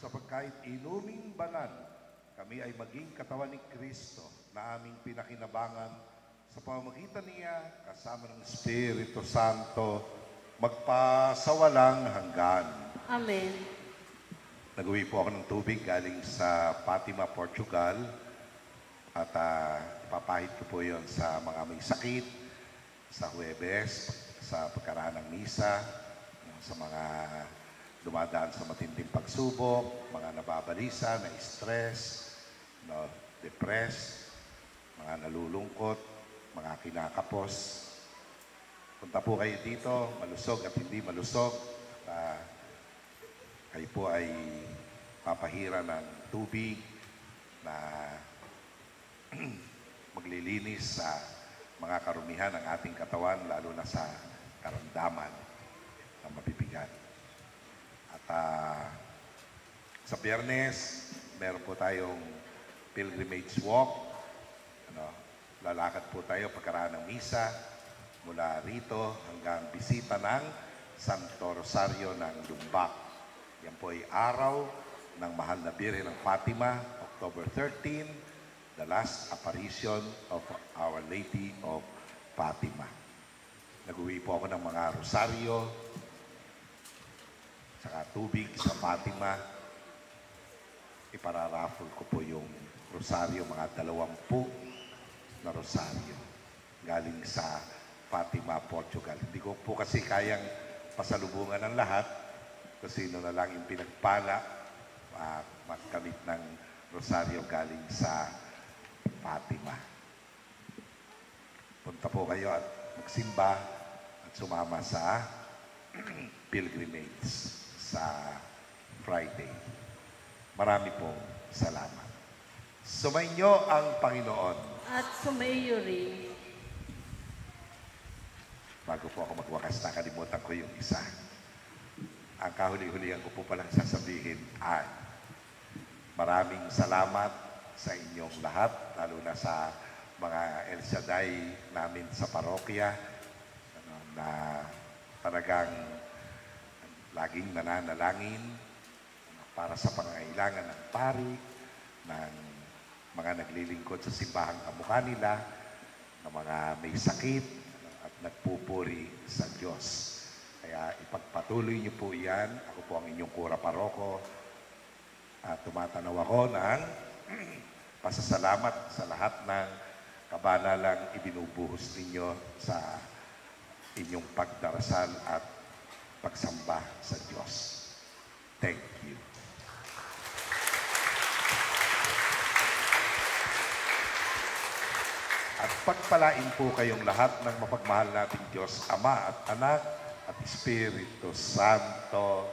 sa pagkait inuming banal, kami ay maging katawan ni Kristo na aming pinakinabangan sa pamamagitan niya kasama ng Espiritu Santo magpasawalang hanggan. Amen. Nag-uwi po ako ng tubig galing sa Fatima, Portugal at ipapahid ko po yon sa mga may sakit sa Huwebes, sa pagkaraan ng misa, sa mga dumadaan sa matinding pagsubok, mga nababalisa, na stress, no, depressed, mga nalulungkot, mga kinakapos. Punta po kayo dito, malusog at hindi malusog. Kayo po ay papahira ng tubig na maglilinis sa mga karumihan ng ating katawan, lalo na sa karamdaman na mabibigat. At sa Biyernes, meron po tayong pilgrimage walk. Lalakad po tayo pagkaraan ng misa mula rito hanggang bisita ng Santo Rosario ng Lumbak. Yan po ay araw ng Mahal na Birhen ng Fatima, October 13, the last apparition of Our Lady of Fatima. Nag-uwi po ako ng mga rosaryo, saka tubig sa Fatima. Ipararaffle ko po yung rosaryo, mga 20 na rosaryo galing sa Fatima, Portugal. Hindi ko po kasi kayang pasalubungan ng lahat kasi sino na lang yung pinagpala magkamit ng rosaryo galing sa Fatima. Punta po kayo at magsimba at sumama sa pilgrimage sa Friday. Marami pong salamat. Sumainyo ang Panginoon. At sumaiyo rin. Bago po ako magwakas, nakalimutan ko yung isa. Ang kahuli-hulihan ko po palang sasabihin ay maraming salamat sa inyong lahat, lalo na sa mga El Shaddai namin sa parokya na talagang laging nananalangin para sa pangangailangan ng pari, ng mga naglilingkod sa simbahang kamukha nila, ng mga may sakit at nagpupuri sa Diyos. Kaya ipagpatuloy niyo po yan. Ako po ang inyong kura paroko at tumatanaw ako ng pasasalamat sa lahat ng kabanalang ibinubuhos ninyo sa inyong pagdarasal at pagsamba sa Diyos. Thank you. At pagpalain po kayong lahat ng mapagmahal nating Diyos, Ama at Anak at Espiritu Santo.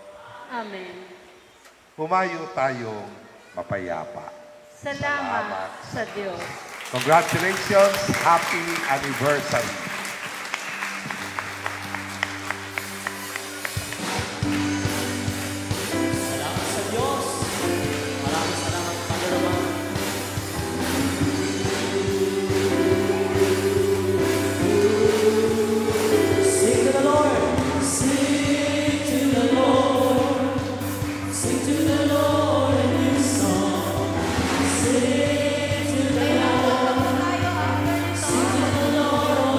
Amen. Humayo tayong mapayapa. Salamat sa Diyos. Congratulations! Happy anniversary! Salamat sa Diyos. Maraming salamat, Panginoon. Sing to the Lord. Sing to the Lord. Sing to the Lord a new song. Sing to the Lord. Sing to the Lord, oh,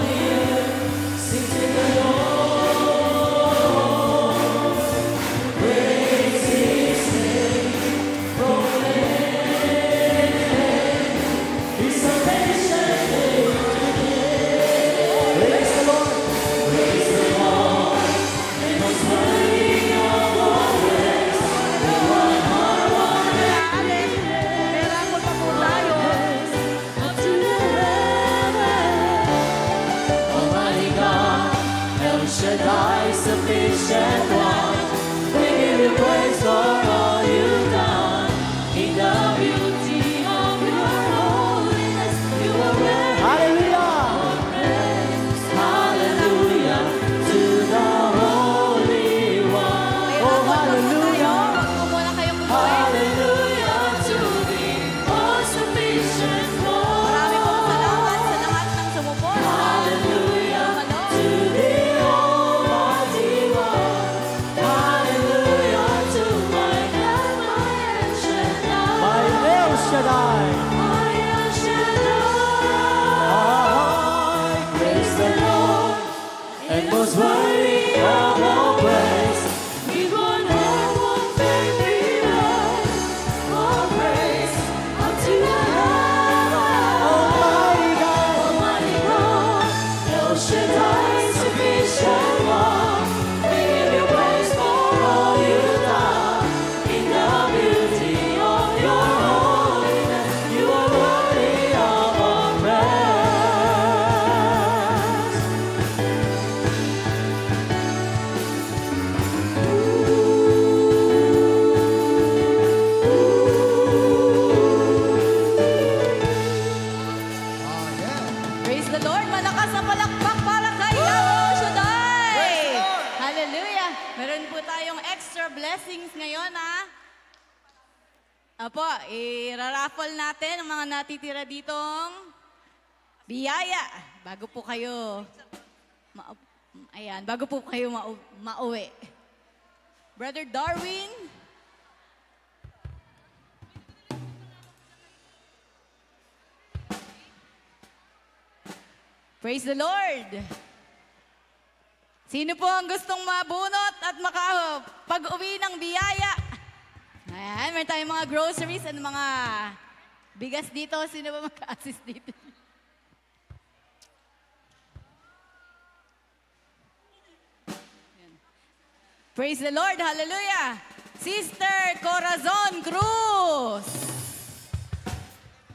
Shaddai. Praise the Lord, and most worthy of all praise. We want everyone baby all praise unto God. Almighty God, El Shaddai, sufficient one. We give you praise for all you've done. In the beauty of your holiness, you are worthy of all praise. Praise the Lord! Malakas na palakpak para kay El Shaddai! Hallelujah! Meron po tayong extra blessings ngayon, ha? Apo, iraraffle natin ang mga natitira ditong biyaya. Bago po kayo mauwi. Brother Darwin. Praise the Lord! Sino po ang gustong mabunot at makapag-uwi ng biyaya? Ayan, meron tayong mga groceries and mga bigas dito. Sino ba mag-assist dito? Ayan. Praise the Lord! Hallelujah! Sister Corazon Cruz!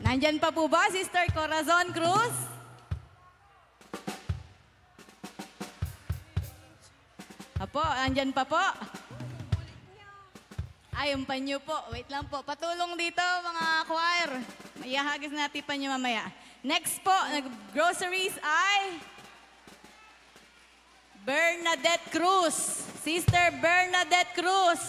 Nandyan pa po ba, Sister Corazon Cruz? Apo, andyan pa po. Ay, yung panyo po. Wait lang po. Patulong dito, mga choir. Iyahagis natin panyo mamaya. Next po, groceries ay Bernadette Cruz. Sister Bernadette Cruz.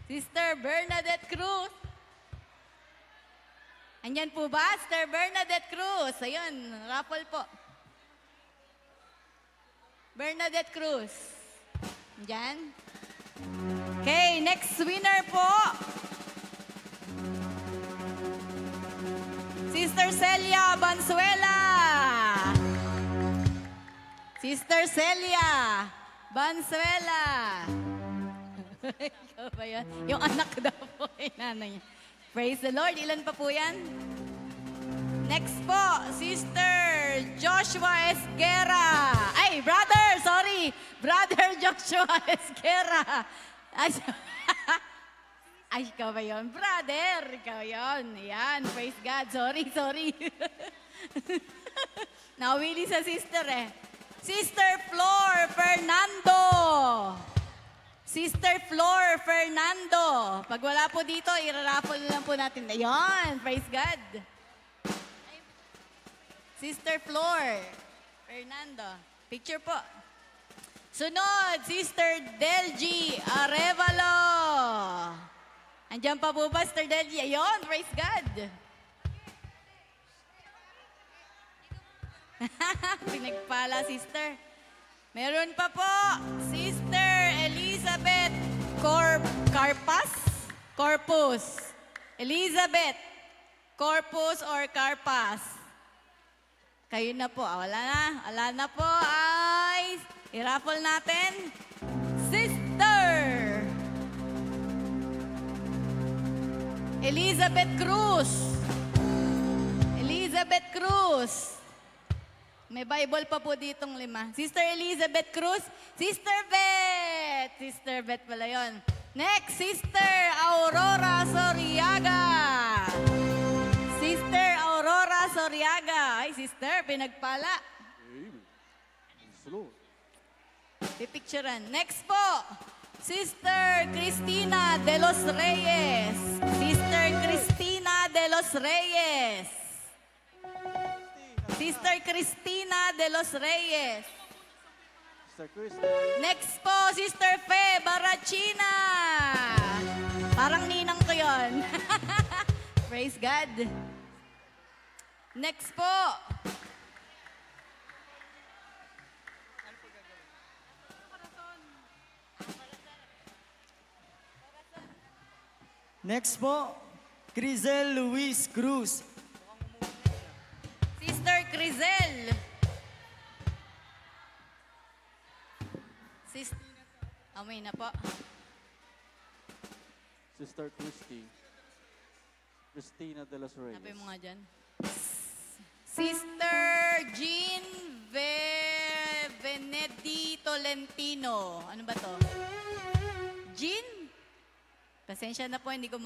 Sister Bernadette Cruz. Andyan po ba? Sister Bernadette Cruz. Ayun, raffle po. Bernadette Cruz. Andyan. Okay, next winner po. Sister Celia Bansuela. Sister Celia Bansuela. Ikaw ba yun? Yung anak daw po, nanay niya. Praise the Lord. Ilan pa po yan? Next po, Sister Joshua Esguera. Ay, brother, sorry. Brother Joshua Esguera. Ay, ikaw ba yun? Brother, ikaw yun. Ayan, praise God. Sorry. Nawili sa sister eh. Sister Flor Fernando. Sister Flor Fernando. Pag wala po dito, iraraffle lang po natin. Ayun, praise God. Sister Flor Fernando. Picture po. Sunod, Sister Delgy Arevalo. Andiyan pa po ba, Sister Delgy? Ayun, praise God. Pinagpala, sister. Meron pa po, Sister Elizabeth Corpus. Elizabeth Corpus or Carpas. Kayo na po. Wala na po. Ay, i-raffle natin. Sister Elizabeth Cruz. Elizabeth Cruz. May Bible pa po ditong 5. Sister Elizabeth Cruz. Sister Beth. Sister Beth pala yun. Next, Sister Aurora Soriaga. Sister Aurora Soriaga. Ay, sister, pinagpala. Pipicturean. Next po, Sister Cristina de los Reyes. Sister Cristina de los Reyes. Sister Cristina de los Reyes. Next po, Sister Fe Barachina. Parang ninang ko yun. Praise God. Next po. Next po, Crizel Luis Cruz. Sister Crizel. Amoy na po. Sister Cristina de los Reyes. Sabi mo nga dyan. Sister Jean Venedi Tolentino. Ano ba to? Jean? Pasensya na po, hindi ko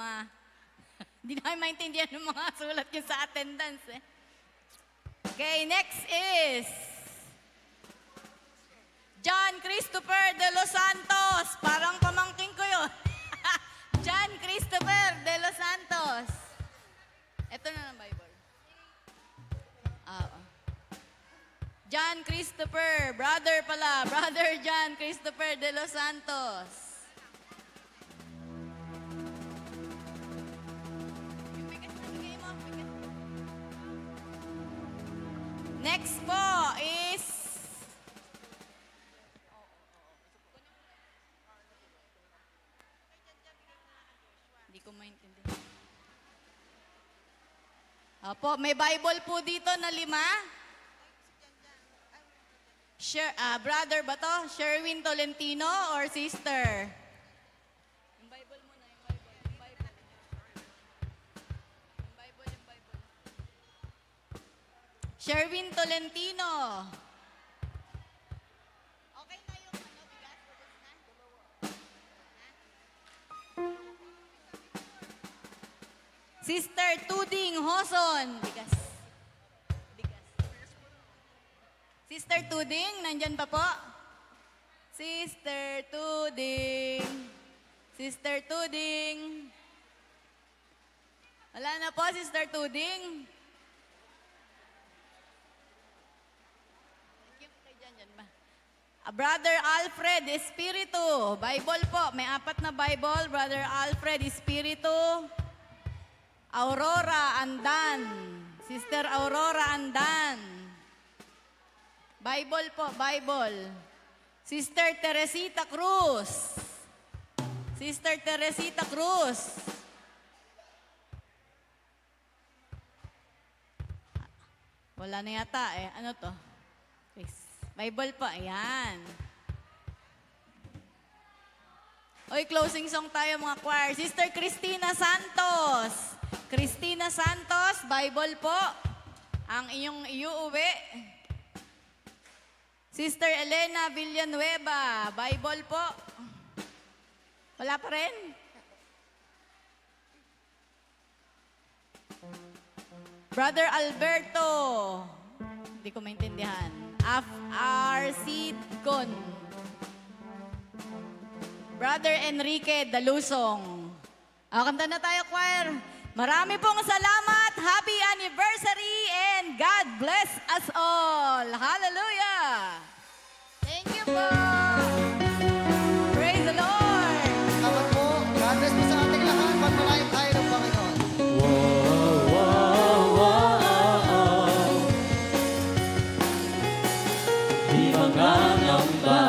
hindi na kayo maintindihan ng mga sulat ko sa attendance eh. Okay, next is John Christopher de los Santos. Parang pamangking ko yun. John Christopher de los Santos. Ito na ng Bible. John Christopher. Brother pala. Brother John Christopher de los Santos. Next po is hindi ko maintindihan. Apo, may Bible po dito na 5. Brother ba to? Sherwin Tolentino or sister? Yung Bible muna, yung Bible. Sherwin Tolentino. Okay na yung bigas? Sister Tuding Hoson. Bigas. Sister Tuding, nandyan pa po? Sister Tuding. Sister Tuding. Wala na po, Sister Tuding. Brother Alfred Espiritu. Bible po. May 4 na Bible. Brother Alfred Espiritu. Aurora Andan. Sister Aurora Andan. Bible po, Bible. Sister Teresita Cruz. Sister Teresita Cruz. Wala na yata eh. Ano to? Bible po, ayan. Oy, closing song tayo mga choir. Sister Cristina Santos. Cristina Santos, Bible po. Ang inyong iuuwi. Sister Elena Villanueva, Bible po. Wala pa rin? Brother Alberto. Hindi ko maintindihan. RC Con. Brother Enrique Dalusong. Kanta na tayo, choir. Marami pong salamat. Happy anniversary and God bless us all. Hallelujah. Thank you po. Praise the Lord. Salamat po. God bless po sa ating lahat. Pagpalain tayo ng Panginoon. Di mangangamba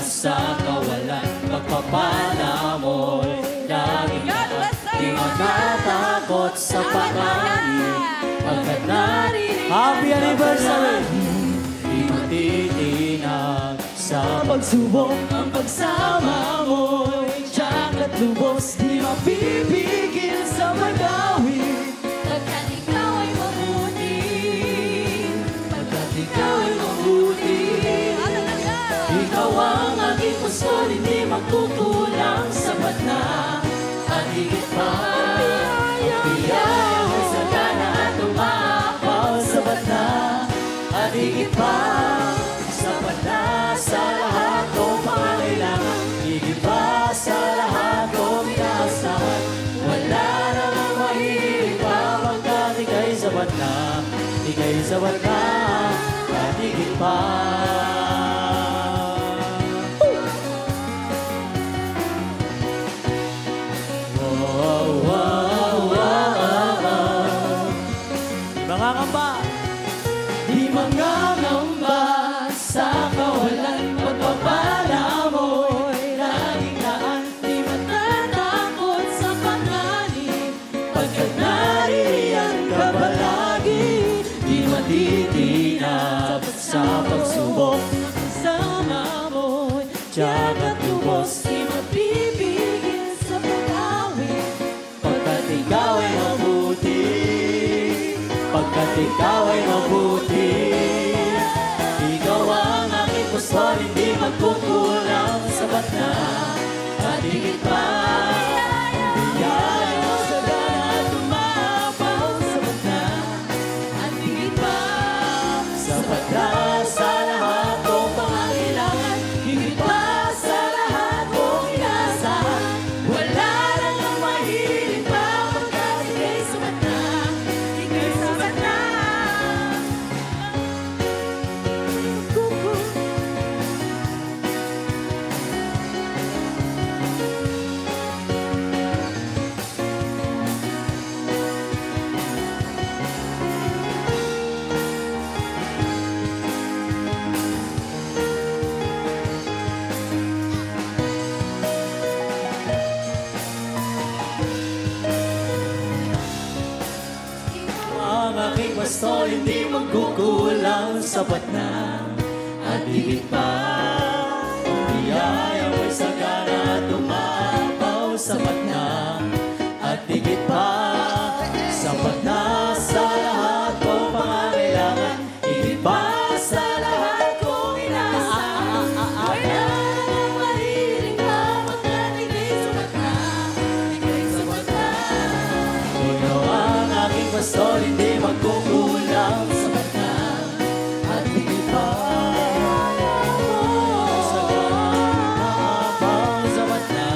sa kawalan, pagpapala mo'y laging di matatakot sa panganib, pagkat narinig Happy anniversary! di matitinag sa pagsubok. Ang pagsama mo'y tiyak at lubos, di mapipigil sa magawin. Pagkat ikaw ay mabuti, pagkat ikaw ay mabuti. Ikaw ang aking puso, hindi magkukulang, sapat na at higit pa. Biyaya mo'y sagana at umaapaw, sapat na at higit pa. Sapat na sa lahat kong pangangailangan, higit pa sa lahat kong inaasahan. Wala namang mahirap pa, pagkat ika'y sapat na, ika'y sapat na at higit pa. Mangangamba! Di mangangamba sa kawalan, pagpapala mo'y laging daan. Di matatakot sa panganib, pagsubok na kasama mo'y tiyak at lubos di mapipigil sa pag-awit. Pagkat ikaw ay mabuti, pagkat ikaw ay mabuti. Ikaw ang aking pastor, hindi magkukulang, sapat na at higit pa. Biyaya mo sa lahat, umapaw, sapat na at higit pa. Sapat na sa lahat kong pangangailangan, higit pa sa lahat kong inaasahan. Wala nang ang mahiling pa, pagkat ika'y sapat na, ika'y sapat na. Ang aking pastor, hindi magkukulang, sapat na at higit pa. Ang biyaya mo'y sagana at umapaw, sapat na at higit pa. Sapat na sa lahat kong pangangailangan, higit pa sa lahat kong inaasahan. Wala nang mahiling pa, pagkat ika'y sapat na, ika'y sapat na. Ikaw ang aking pastor, hindi magkukulang, sapat na at higit pa. Sapat na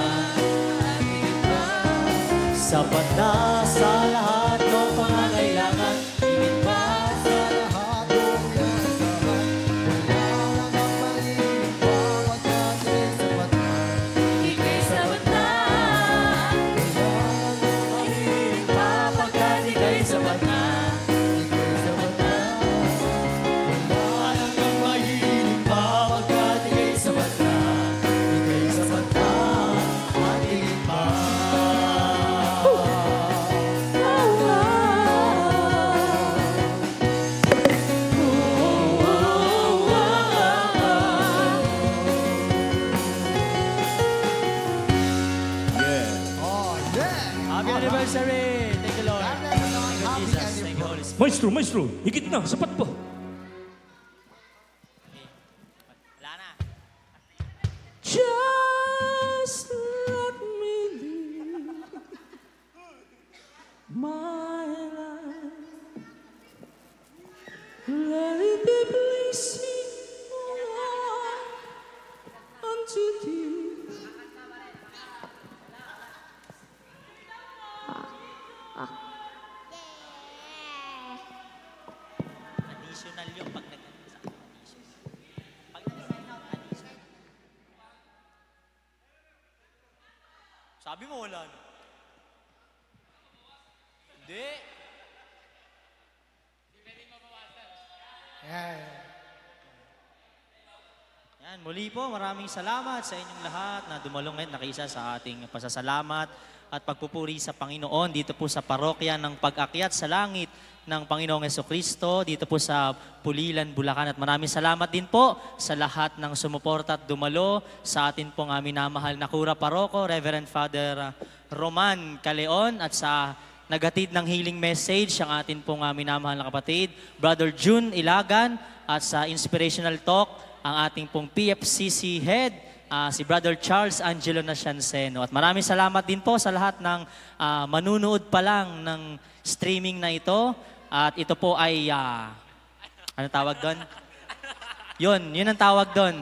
at higit pa. Sapat na sa lahat ng pangangailangan, higit pa sa lahat ng inaasahan. Wala nang ang mahiling pa, pagkat ika'y sapat na, ika'y sapat na. Wala nang ang mahiling pa, pagkat ika'y sapat na, ika'y sapat na. Wala nang ang mahiling pa, pagkat ika'y sapat na, ika'y sapat na at higit pa. Oh, yeah! Happy anniversary! Thank you, Lord. Thank you, Jesus. Thank you, Holy Spirit. Maestro, maestro, higit na, sapat pa. Wala na. Just let me live my life. Let it be pleasing, O Lord, unto thee. Additional yung pag nag-sa additional. Pag additional. Sabi mo wala na. Hindi. Yeah. Yan, muli po, maraming salamat sa inyong lahat na dumalong at nakiisa sa ating pasasalamat at pagpupuri sa Panginoon dito po sa parokya ng Pag-akyat sa Langit ng Panginoong Jesucristo dito po sa Pulilan, Bulacan. At maraming salamat din po sa lahat ng sumuporta at dumalo sa atin pong minamahal na Kura Paroko, Reverend Father Roman Caleon, at sa naghatid ng healing message ang atin pong minamahal na kapatid, Brother June Ilagan, at sa inspirational talk ang ating pong PFCC head, si Brother Charles Angelo Nasianceno. At maraming salamat din po sa lahat ng manunood pa lang ng streaming na ito. At ito po ay, ano tawag doon? Yun ang tawag doon.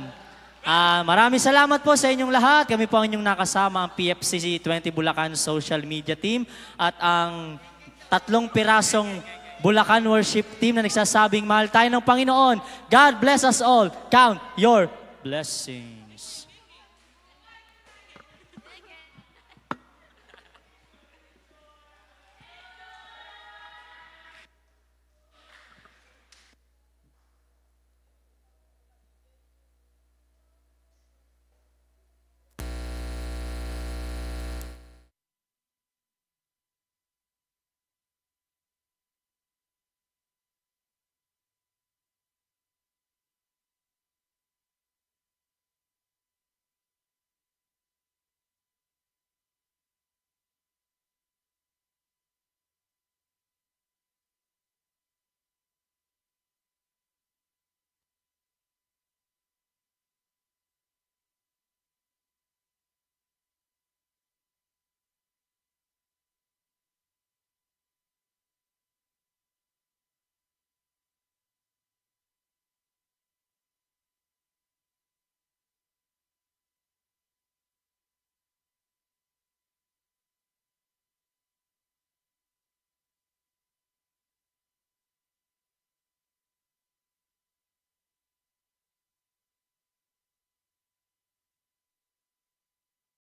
Maraming salamat po sa inyong lahat. Kami po ang inyong nakasama, ang PFCC 20 Bulacan Social Media Team at ang 3 pirasong Bulacan Worship Team na nagsasabing mahal tayo ng Panginoon. God bless us all. Count your blessing.